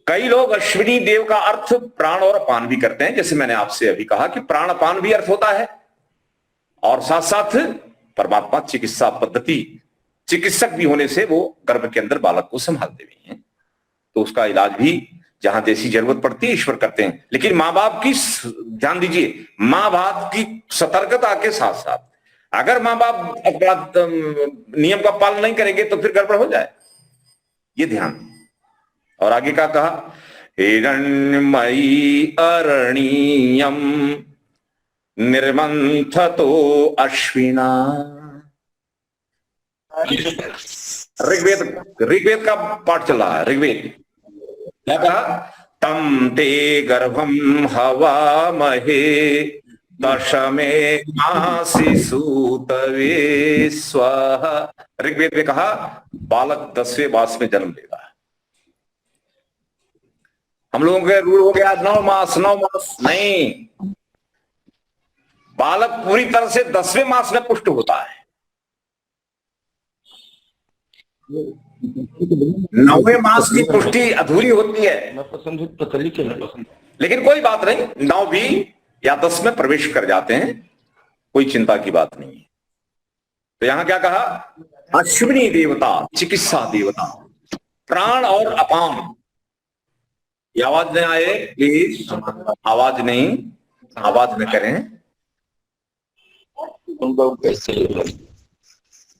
कई लोग अश्विनी देव का अर्थ प्राण और अपान भी करते हैं, जैसे मैंने आपसे अभी कहा कि प्राण अपान भी अर्थ होता है, और साथ साथ परमात्मा चिकित्सा पद्धति, चिकित्सक भी होने से वो गर्भ के अंदर बालक को संभालते भी हैं, तो उसका इलाज भी जहां जैसी जरूरत पड़ती है ईश्वर करते हैं। लेकिन माँ बाप की, ध्यान दीजिए, माँ बाप की सतर्कता के साथ साथ अगर माँ बाप नियम का पालन नहीं करेंगे तो फिर गड़बड़ हो जाए, ये ध्यान। और आगे क्या कहा, हिरण्मयी अरणीयम निर्मंथतो अश्विना। ऋग्वेद का पाठ चल रहा है, ऋग्वेद क्या कहा, तम ते गर्भम हवामहे दशमे मासी सूतवे स्वाहा। ऋग्वेद में कहा बालक 10वें मास में जन्म लेगा। हम लोगों के रूल हो गया 9 मास, 9 मास नहीं, बालक पूरी तरह से 10वें मास में पुष्ट होता है। 9वें मास की पुष्टि अधूरी होती है, लेकिन कोई बात नहीं, 9 भी या 10 में प्रवेश कर जाते हैं, कोई चिंता की बात नहीं है। तो यहां क्या कहा, अश्विनी देवता, चिकित्सा देवता, प्राण और अपान। ये आवाज नहीं आए प्लीज, आवाज नहीं, आवाज न करें।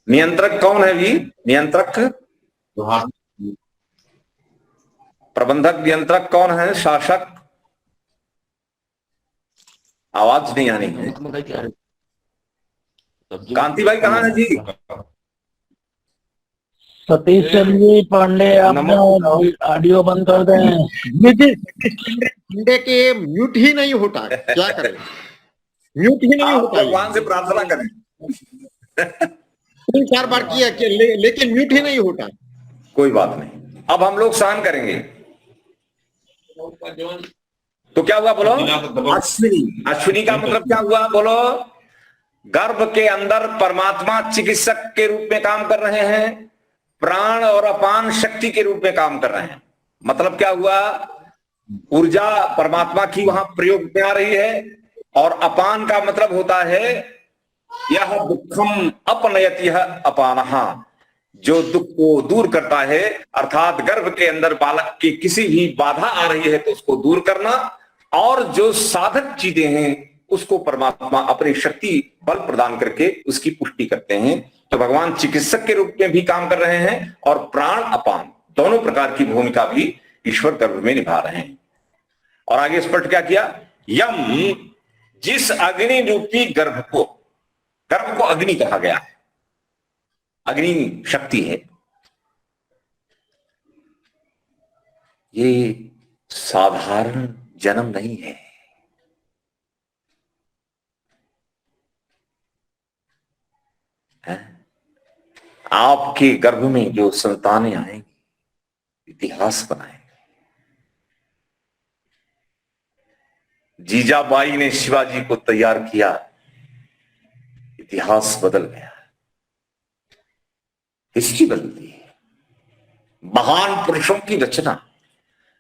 नियंत्रक कौन है जी, नियंत्रक, प्रबंधक, नियंत्रक कौन है, शासक? आवाज नहीं आनी है। कांति भाई कहाँ है जी? सतीश चंद्र जी पांडे, अपना ऑडियो बंद कर दें। पांडे के म्यूट ही नहीं होता, क्या करें, म्यूट ही नहीं होता। भगवान से प्रार्थना करें। 3-4 बार किया कि लेकिन म्यूट ही नहीं होता। कोई बात नहीं, अब हम लोग सहन करेंगे। तो क्या हुआ बोलो, अश्विनी, अश्विनी का मतलब क्या हुआ बोलो, गर्भ के अंदर परमात्मा चिकित्सक के रूप में काम कर रहे हैं, प्राण और अपान शक्ति के रूप में काम कर रहे हैं। मतलब क्या हुआ, ऊर्जा परमात्मा की वहां प्रयोग में आ रही है, और अपान का मतलब होता है यह दुखम अपनयति अपानहा, जो दुख को दूर करता है, अर्थात गर्भ के अंदर बालक की किसी भी बाधा आ रही है तो उसको दूर करना, और जो साधक चीजें हैं उसको परमात्मा अपनी शक्ति बल प्रदान करके उसकी पुष्टि करते हैं। तो भगवान चिकित्सक के रूप में भी काम कर रहे हैं, और प्राण अपान दोनों प्रकार की भूमिका भी ईश्वर गर्भ में निभा रहे हैं। और आगे स्पष्ट क्या किया, यम, जिस अग्नि रूपी गर्भ को अग्नि कहा गया है, अग्नि शक्ति है, ये साधारण जन्म नहीं है, आपके गर्भ में जो संतानें आएंगी इतिहास बनाएंगे। जीजाबाई ने शिवाजी को तैयार किया, इतिहास बदल गया, हिस्ट्री बदलती है। महान पुरुषों की रचना,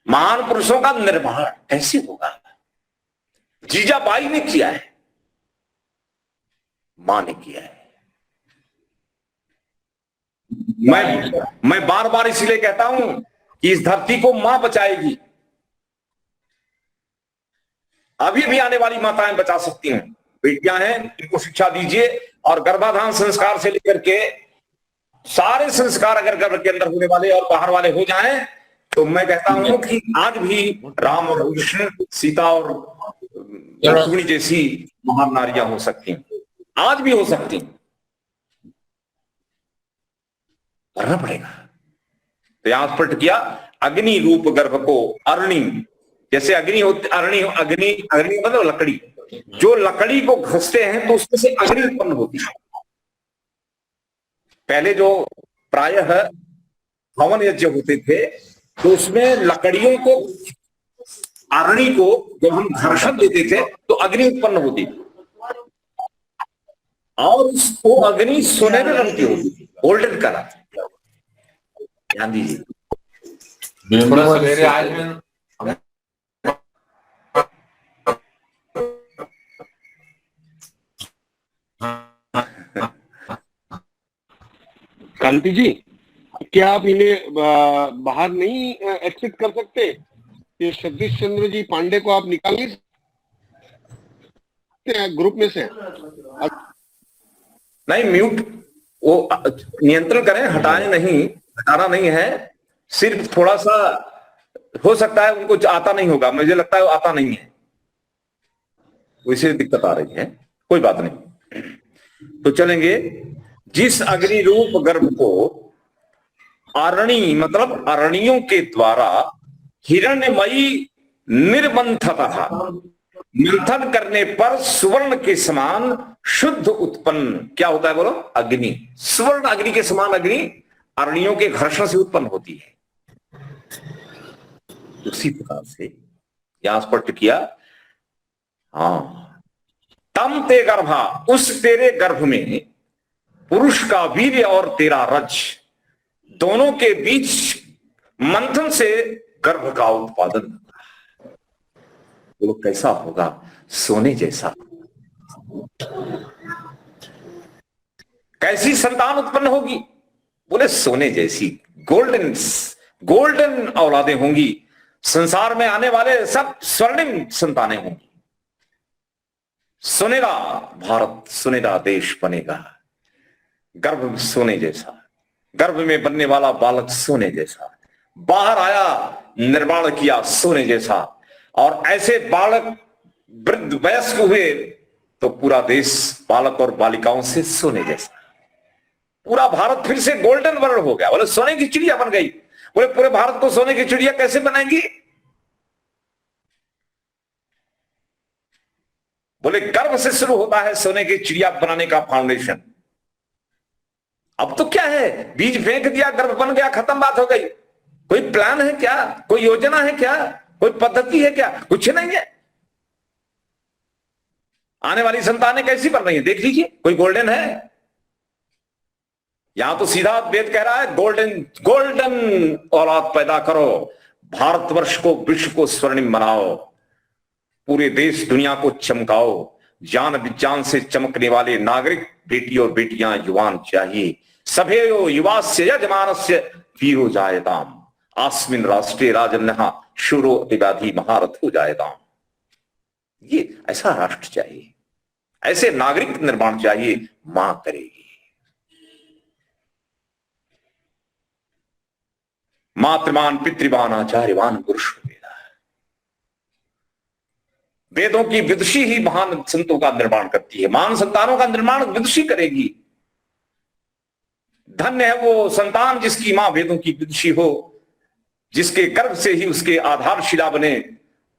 महान पुरुषों का निर्माण कैसे होगा, जीजाबाई ने किया है, मां ने किया है। मैं बार बार इसीलिए कहता हूं कि इस धरती को मां बचाएगी, अभी भी आने वाली माताएं बचा सकती हैं, बेटियां हैं, इनको शिक्षा दीजिए, और गर्भाधान संस्कार से लेकर के सारे संस्कार अगर गर्भ के अंदर होने वाले और बाहर वाले हो जाएं, तो मैं कहता हूं कि आज भी राम और कृष्ण, सीता और रुक्मिणी जैसी महान नारियां हो सकती हैं, आज भी हो सकती हैं, करना पड़ेगा। तो यहां स्पष्ट किया, अग्नि रूप गर्भ को अरणि, जैसे अग्नि होती, अग्नि मतलब लकड़ी, जो लकड़ी को घसते हैं तो उसमें से अग्नि उत्पन्न होती है। पहले जो प्रायः हवन यज्ञ होते थे तो उसमें लकड़ियों को, अरणि को जब हम घर्षण देते थे तो अग्नि उत्पन्न होती थी, और उसको अग्नि सुनहरे रंग की होती थी, गोल्डन कलर। ध्यान दीजिए, थोड़ा सवेरे आए हैं। कांति जी, क्या आप इन्हें बाहर नहीं एक्सेप्ट कर सकते? ये सतीश चंद्र जी पांडे को आप निकाल नहीं सकते ग्रुप में से? नहीं, म्यूट वो नियंत्रण करें, हटाएं नहीं, हटाना नहीं है, सिर्फ थोड़ा सा हो सकता है उनको आता नहीं होगा, मुझे लगता है वो आता नहीं है, वैसे दिक्कत आ रही है, कोई बात नहीं। तो चलेंगे। जिस अग्नि रूप गर्भ को अरणी मतलब अरणियों के द्वारा हिरण्यमयी निर्मंथतः मंथन करने पर सुवर्ण के समान शुद्ध उत्पन्न, क्या होता है बोलो? अग्नि। सुवर्ण अग्नि के समान अग्नि अरणियों के घर्षण से उत्पन्न होती है। उसी प्रकार से यहां स्पष्ट किया, हाँ, तम ते गर्भा, उस तेरे गर्भ में पुरुष का वीर्य और तेरा रज दोनों के बीच मंथन से गर्भ का उत्पादन होगा। बोलो कैसा होगा? सोने जैसा। कैसी संतान उत्पन्न होगी? बोले सोने जैसी, गोल्डन गोल्डन औलादें होंगी। संसार में आने वाले सब स्वर्णिम संतानें होंगी। सुनेगा भारत, सुनेगा देश बनेगा। गर्भ सोने जैसा, गर्भ में बनने वाला बालक सोने जैसा, बाहर आया निर्माण किया सोने जैसा, और ऐसे बालक वृद्ध वयस्क हुए तो पूरा देश बालक और बालिकाओं से सोने जैसा। पूरा भारत फिर से गोल्डन वर्ल्ड हो गया। बोले सोने की चिड़िया बन गई। बोले पूरे भारत को सोने की चिड़िया कैसे बनाएंगी? बोले गर्भ से शुरू होता है सोने की चिड़िया बनाने का फाउंडेशन। अब तो क्या है, बीज फेंक दिया, गर्भ बन गया, खत्म, बात हो गई। कोई प्लान है क्या? कोई योजना है क्या? कोई पद्धति है क्या? कुछ नहीं है। आने वाली संतानें कैसी बन रही है देख लीजिए। कोई गोल्डन है? यहां तो सीधा वेद कह रहा है गोल्डन गोल्डन औलाद पैदा करो, भारतवर्ष को, विश्व को स्वर्णिम बनाओ, पूरे देश दुनिया को चमकाओ। ज्ञान विज्ञान से चमकने वाले नागरिक बेटी और बेटियां युवान चाहिए। सभेयो युवास्य यजमानस्य वीरो जायताम, आस्मिन राष्ट्रीय राजन्यः शूरो अतिव्याधि महारथो जायताम। ये ऐसा राष्ट्र चाहिए, ऐसे नागरिक निर्माण चाहिए, मां करेगी। मातृमान पितृवान आचार्यवान पुरुष वेदा। वेदों की विदुषी ही महान संतों का निर्माण करती है। महान संतानों का निर्माण विदुषी करेगी। धन्य है वो संतान जिसकी मां वेदों की विदुषी हो, जिसके गर्भ से ही उसके आधारशिला बने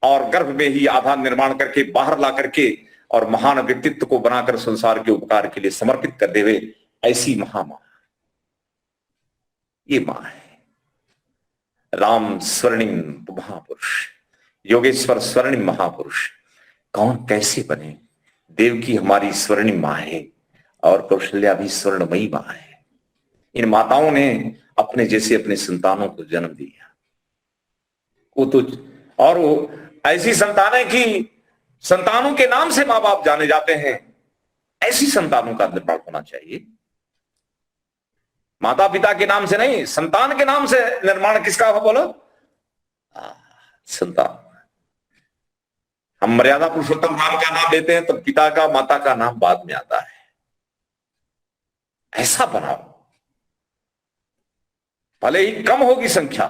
और गर्भ में ही आधार निर्माण करके बाहर ला करके और महान व्यक्तित्व को बनाकर संसार के उपकार के लिए समर्पित कर देवे। ऐसी महामां ये मां है। राम स्वर्णिम महापुरुष, योगेश्वर स्वर्णिम महापुरुष। कौन कैसे बने? देवकी हमारी स्वर्णिम मां है और कौशल्या भी स्वर्णमयी मां है। इन माताओं ने अपने जैसे अपने संतानों को जन्म दिया। वो तो और वो ऐसी संतानें की संतानों के नाम से मां बाप जाने जाते हैं। ऐसी संतानों का निर्माण होना चाहिए। माता पिता के नाम से नहीं, संतान के नाम से निर्माण किसका हो बोलो? संतान। हम मर्यादा पुरुषोत्तम राम का नाम लेते हैं तो पिता का माता का नाम बाद में आता है। ऐसा बनाओ, भले ही कम होगी संख्या,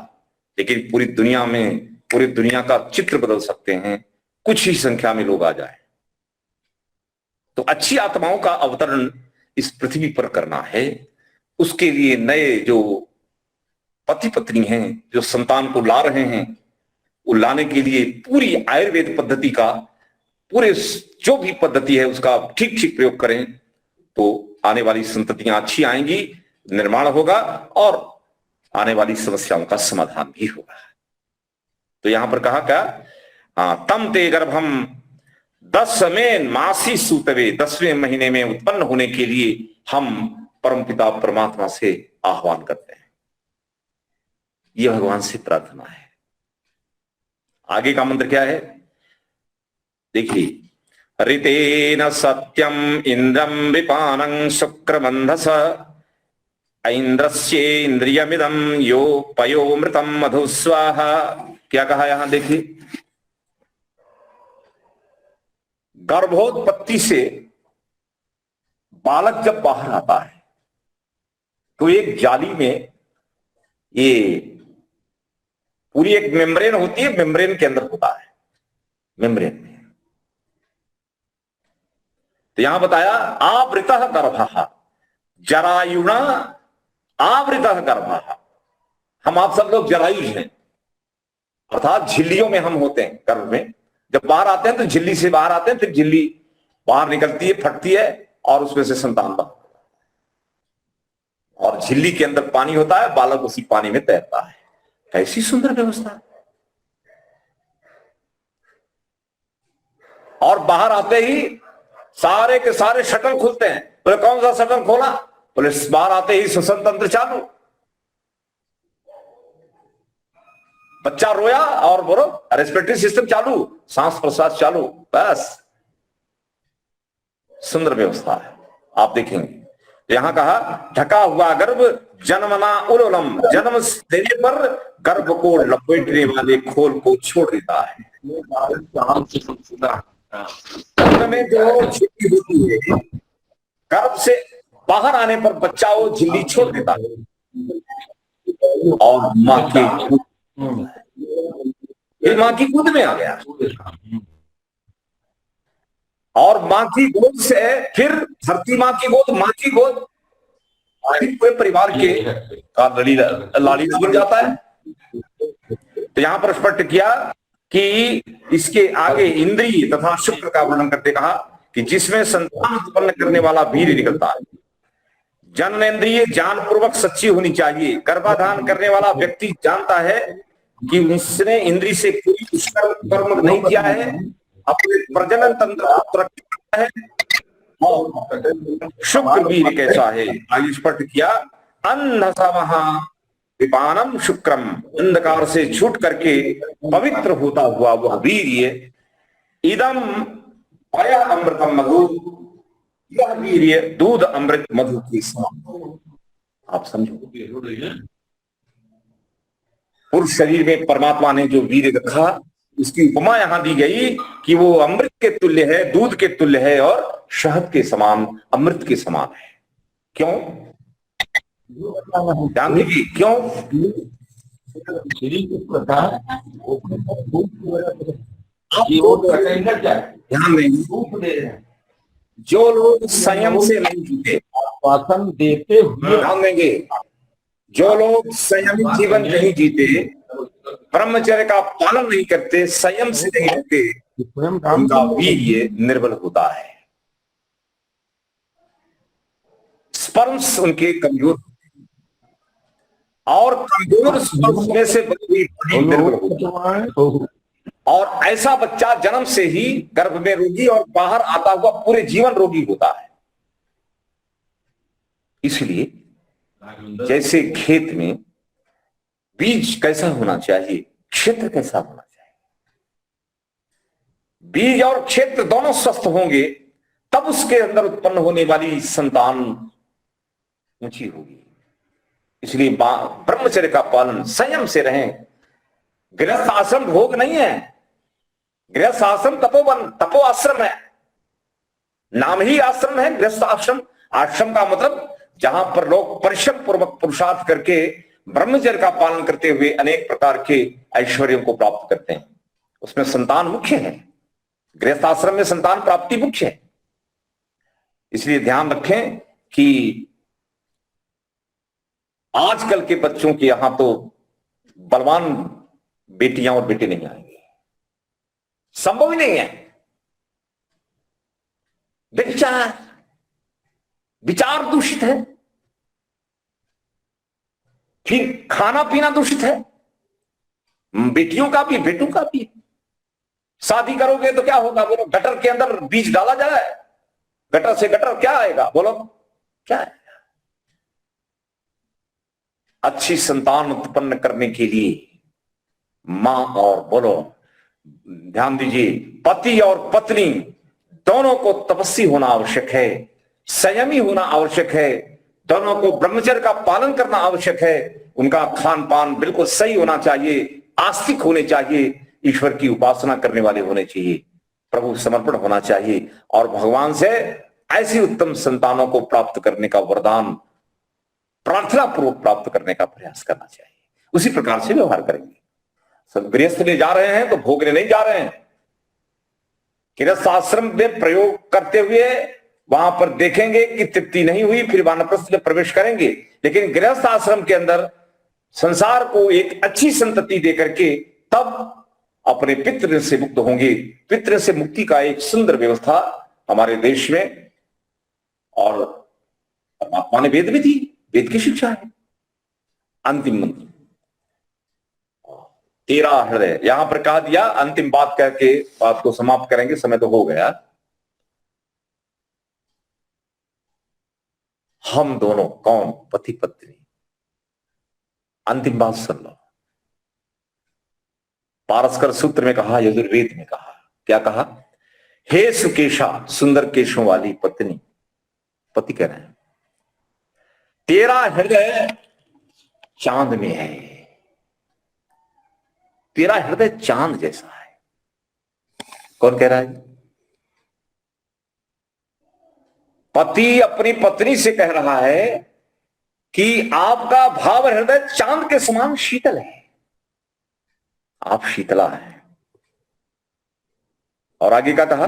लेकिन पूरी दुनिया में पूरी दुनिया का चित्र बदल सकते हैं। कुछ ही संख्या में लोग आ जाए तो अच्छी आत्माओं का अवतरण इस पृथ्वी पर करना है। उसके लिए नए जो पति पत्नी हैं जो संतान को ला रहे हैं, वो लाने के लिए पूरी आयुर्वेद पद्धति का, पूरे जो भी पद्धति है उसका ठीक ठीक प्रयोग करें तो आने वाली संततियां अच्छी आएंगी, निर्माण होगा और आने वाली समस्याओं का समाधान भी होगा। तो यहां पर कहा क्या? तम ते गर्भम 10वें मासी सूतवे, 10वें महीने में उत्पन्न होने के लिए हम परमपिता परमात्मा से आह्वान करते हैं। ये भगवान से प्रार्थना है। आगे का मंत्र क्या है देखिए, ऋतेन सत्यम इंद्रम विपानं शुक्रबंधस इंद्रस्येन्द्रियमिदं यो पयोमृतम मधुस्वाहा। क्या कहा यहां देखिए, गर्भोत्पत्ति से बालक जब बाहर आता है तो एक जाली में ये पूरी एक मेम्ब्रेन होती है, मेम्ब्रेन के अंदर होता है, मेम्ब्रेन में। तो यहां बताया आवृतः गर्भः जरायुणा आवृतः गर्भः। हम आप सब लोग जरायुज हैं, अर्थात झिल्लियों में हम होते हैं गर्भ में। जब बाहर आते हैं तो झिल्ली से बाहर आते हैं, फिर झिल्ली बाहर निकलती है, फटती है और उसमें से संतान बनता है। और झिल्ली के अंदर पानी होता है, बालक उसी पानी में तैरता है। कैसी सुंदर व्यवस्था। और बाहर आते ही सारे के सारे शटल खुलते हैं। बोले कौन सा शटल खोला? बोले बाहर आते ही श्वसन तंत्र चालू। बच्चा रोया और बोलो रेस्पिरेटरी सिस्टम चालू, सांस प्रश्वास चालू। बस सुंदर व्यवस्था है। आप देखेंगे यहां कहा ढका हुआ गर्भ जन्मना उलोलम, जन्म देने पर गर्भ को लपेटने वाले खोल को छोड़ देता है। में जो झिल्ली होती है, गर्भ से बाहर आने पर बच्चा वो झिल्ली छोड़ देता है और मां की गोद में आ गया। और मां की गोद से फिर धरती मां की गोद, मां की गोद, पूरे परिवार के का लाली बन जाता है। तो यहां पर स्पष्ट किया कि इसके आगे इंद्रिय तथा शुक्र का वर्णन करते कहा कि जिसमें संतान उत्पन्न करने वाला वीर्य निकलता है। जननेन्द्रिय ज्ञान पूर्वक सच्ची होनी चाहिए। गर्भाधान करने वाला व्यक्ति जानता है कि उसने इंद्रिय से कोई दुष्कर्म नहीं किया है, अपने प्रजनन तंत्र को सुरक्षित है। और शुक्र वीर्य कैसा है आगे स्पष्ट किया, अन्नसमहा विपानम शुक्रम, अंधकार से छूट करके पवित्र होता हुआ वह वीर्य, इदम पय अमृतम मधु, यह वीर्य दूध अमृत मधु की समान। आप समझो, पुरुष शरीर में परमात्मा ने जो वीर्य रखा उसकी उपमा यहां दी गई कि वो अमृत के तुल्य है, दूध के तुल्य है और शहद के समान, अमृत के समान है। क्यों? ध्यान दीजिए, क्यों? ध्यान देंगे, जो लोग संयम से नहीं जीते, आश्वासन देते हुए ध्यान देंगे, जो लोग संयमित जीवन नहीं जीते, ब्रह्मचर्य का पालन नहीं करते, संयम से नहीं रहते, उनका वीर्य निर्बल होता है, स्पर्म्स उनके कमजोर और कमजोर स्पर्म्स में से बड़ी निर्बल होता है। और ऐसा बच्चा जन्म से ही गर्भ में रोगी और बाहर आता हुआ पूरे जीवन रोगी होता है। इसलिए जैसे खेत में बीज कैसा होना चाहिए, क्षेत्र कैसा होना चाहिए, बीज और क्षेत्र दोनों स्वस्थ होंगे तब उसके अंदर उत्पन्न होने वाली संतान ऊंची होगी। इसलिए ब्रह्मचर्य का पालन, संयम से रहें। गृहस्थ आश्रम भोग नहीं है, गृहस्थ आश्रम तपोवन, तपो आश्रम है, नाम ही आश्रम है गृहस्थ आश्रम। आश्रम का मतलब जहां पर लोग परिश्रम पूर्वक पुरुषार्थ करके ब्रह्मचर्य का पालन करते हुए अनेक प्रकार के ऐश्वर्यों को प्राप्त करते हैं, उसमें संतान मुख्य है। गृहस्थ आश्रम में संतान प्राप्ति मुख्य है। इसलिए ध्यान रखें कि आजकल के बच्चों के यहां तो बलवान बेटियां और बेटे नहीं आएंगे, संभव ही नहीं है। विचार दूषित है, फिर खाना पीना दूषित है, बेटियों का भी बेटों का भी। शादी करोगे तो क्या होगा? बोलो गटर के अंदर बीज डाला जाए, गटर से गटर क्या आएगा? बोलो क्या आएगा? अच्छी संतान उत्पन्न करने के लिए मां और बोलो, ध्यान दीजिए, पति और पत्नी दोनों को तपस्वी होना आवश्यक है, संयमी होना आवश्यक है, दोनों को ब्रह्मचर्य का पालन करना आवश्यक है, उनका खान पान बिल्कुल सही होना चाहिए, आस्तिक होने चाहिए, ईश्वर की उपासना करने वाले होने चाहिए, प्रभु समर्पण होना चाहिए और भगवान से ऐसी उत्तम संतानों को प्राप्त करने का वरदान प्रार्थना पूर्वक प्राप्त करने का प्रयास करना चाहिए। उसी प्रकार से व्यवहार करेंगे। सब गृहस्थ ले जा रहे हैं तो भोगने नहीं जा रहे हैं। गृहस्थ आश्रम में प्रयोग करते हुए वहां पर देखेंगे कि तृप्ति नहीं हुई, फिर वानप्रस्थ में प्रवेश करेंगे, लेकिन गृहस्थ आश्रम के अंदर संसार को एक अच्छी संतति देकर के तब अपने पितृ से मुक्त होंगे। पितृ से मुक्ति का एक सुंदर व्यवस्था हमारे देश में, और परमात्मा ने वेद में दी, वेद की शिक्षा है। अंतिम मंत्र तेरा हृदय, यहां पर कहा दिया, अंतिम बात कह के बात को समाप्त करेंगे, समय तो हो गया। हम दोनों कौन? पति पत्नी। अंतिम बात सुन लो। पारस्कर सूत्र में कहा, यजुर्वेद में कहा, क्या कहा? हे सुकेशा, सुंदर केशों वाली पत्नी, पति कह रहे हैं, तेरा हृदय चांद में है। तेरा हृदय चांद जैसा है। कौन कह रहा है? पति अपनी पत्नी से कह रहा है कि आपका भाव हृदय चांद के समान शीतल है, आप शीतला है। और आगे का कहा,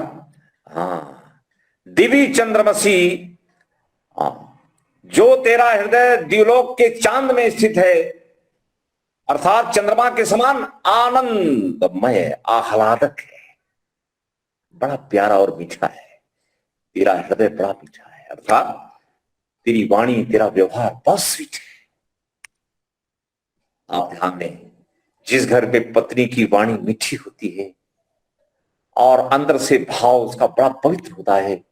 हाँ, दिवी चंद्रमसी, जो तेरा हृदय द्युलोक के चांद में स्थित है, अर्थात चंद्रमा के समान आनंदमय आह्लादक है, बड़ा प्यारा और मीठा है। तेरा हृदय बड़ा मीठा है, अर्थात तेरी वाणी, तेरा व्यवहार बहुत स्वीट है। आप ध्यान दें, जिस घर पे पत्नी की वाणी मीठी होती है और अंदर से भाव उसका बड़ा पवित्र होता है,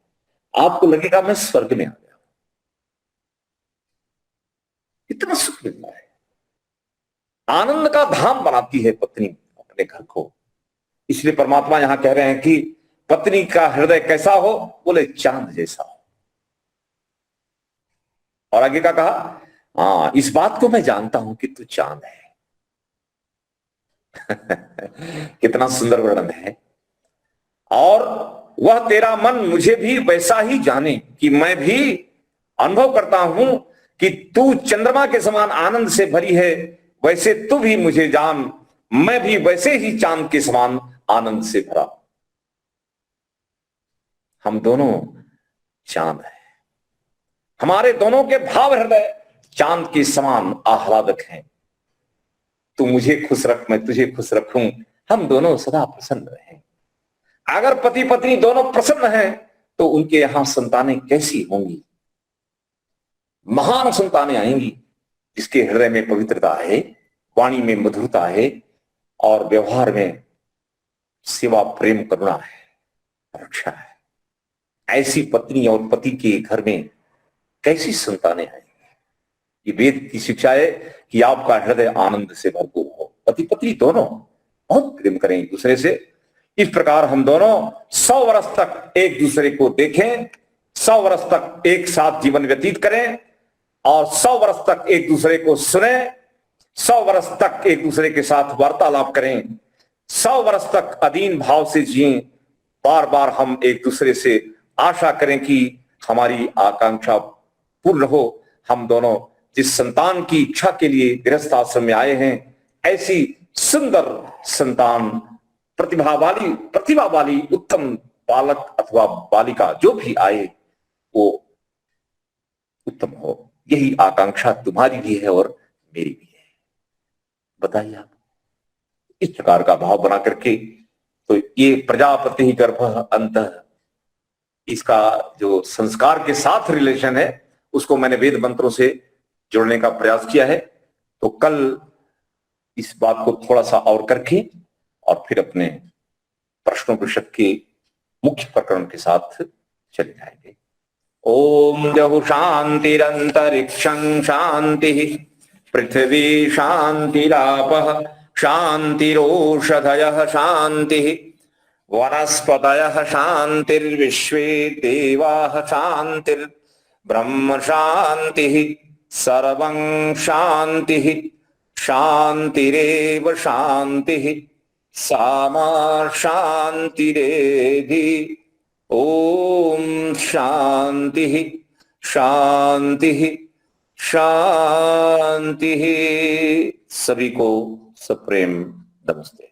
आपको लगेगा मैं स्वर्ग में आ गया। इतना सुख मिलता है। आनंद का धाम बनाती है पत्नी अपने घर को। इसलिए परमात्मा यहां कह रहे हैं कि पत्नी का हृदय कैसा हो? बोले चांद जैसा हो। और आगे का कहा, हाँ, इस बात को मैं जानता हूं कि तू चांद है। कितना सुंदर वर्णन है। और वह तेरा मन मुझे भी वैसा ही जाने कि मैं भी अनुभव करता हूं कि तू चंद्रमा के समान आनंद से भरी है, वैसे तू भी मुझे जान, मैं भी वैसे ही चांद के समान आनंद से भरा। हम दोनों चांद हैं। हमारे दोनों के भाव हृदय चांद के समान आह्लादक हैं। तू मुझे खुश रख, मैं तुझे खुश रखूं, हम दोनों सदा प्रसन्न रहें। अगर पति पत्नी दोनों प्रसन्न हैं तो उनके यहां संतानें कैसी होंगी? महान संतानें आएंगी, जिसके हृदय में पवित्रता है, वाणी में मधुरता है और व्यवहार में सेवा, प्रेम, करुणा है, रक्षा है। ऐसी पत्नी और पति के घर में कैसी संतानें आएंगी? ये वेद की शिक्षा है कि आपका हृदय आनंद से भरपूर हो। पति पत्नी दोनों बहुत प्रेम करें एक दूसरे से। इस प्रकार हम दोनों 100 वर्ष तक एक दूसरे को देखें, 100 वर्ष तक एक साथ जीवन व्यतीत करें और 100 वर्ष तक एक दूसरे को सुने, 100 वर्ष तक एक दूसरे के साथ वार्तालाप करें, 100 वर्ष तक अधीन भाव से जिएं। बार बार हम एक दूसरे से आशा करें कि हमारी आकांक्षा पूर्ण हो। हम दोनों जिस संतान की इच्छा के लिए गृहस्थ आश्रम में आए हैं, ऐसी सुंदर संतान, प्रतिभा वाली उत्तम बालक अथवा बालिका जो भी आए वो उत्तम हो। यही आकांक्षा तुम्हारी भी है और मेरी भी है। बताइए आप, इस प्रकार का भाव बना करके तो ये प्रजापति गर्भ अंतः, इसका जो संस्कार के साथ रिलेशन है उसको मैंने वेद मंत्रों से जोड़ने का प्रयास किया है। तो कल इस बात को थोड़ा सा और करके और फिर अपने प्रश्नोपनिषद के मुख्य प्रकरण के साथ चले जाएंगे। ओम जहु शांतिरंतरिक्षं शांति पृथ्वी शान्तिरापः शान्तिरोषधयः शान्तिः वनस्पतयः शान्तिर्विश्वे देवाः शान्तिर्ब्रह्म शान्तिः सर्वं शान्तिः शान्तिरेव शान्तिः सामा शान्तिरेधि। ओम शांति शांति शांति। सभी को सप्रेम नमस्ते।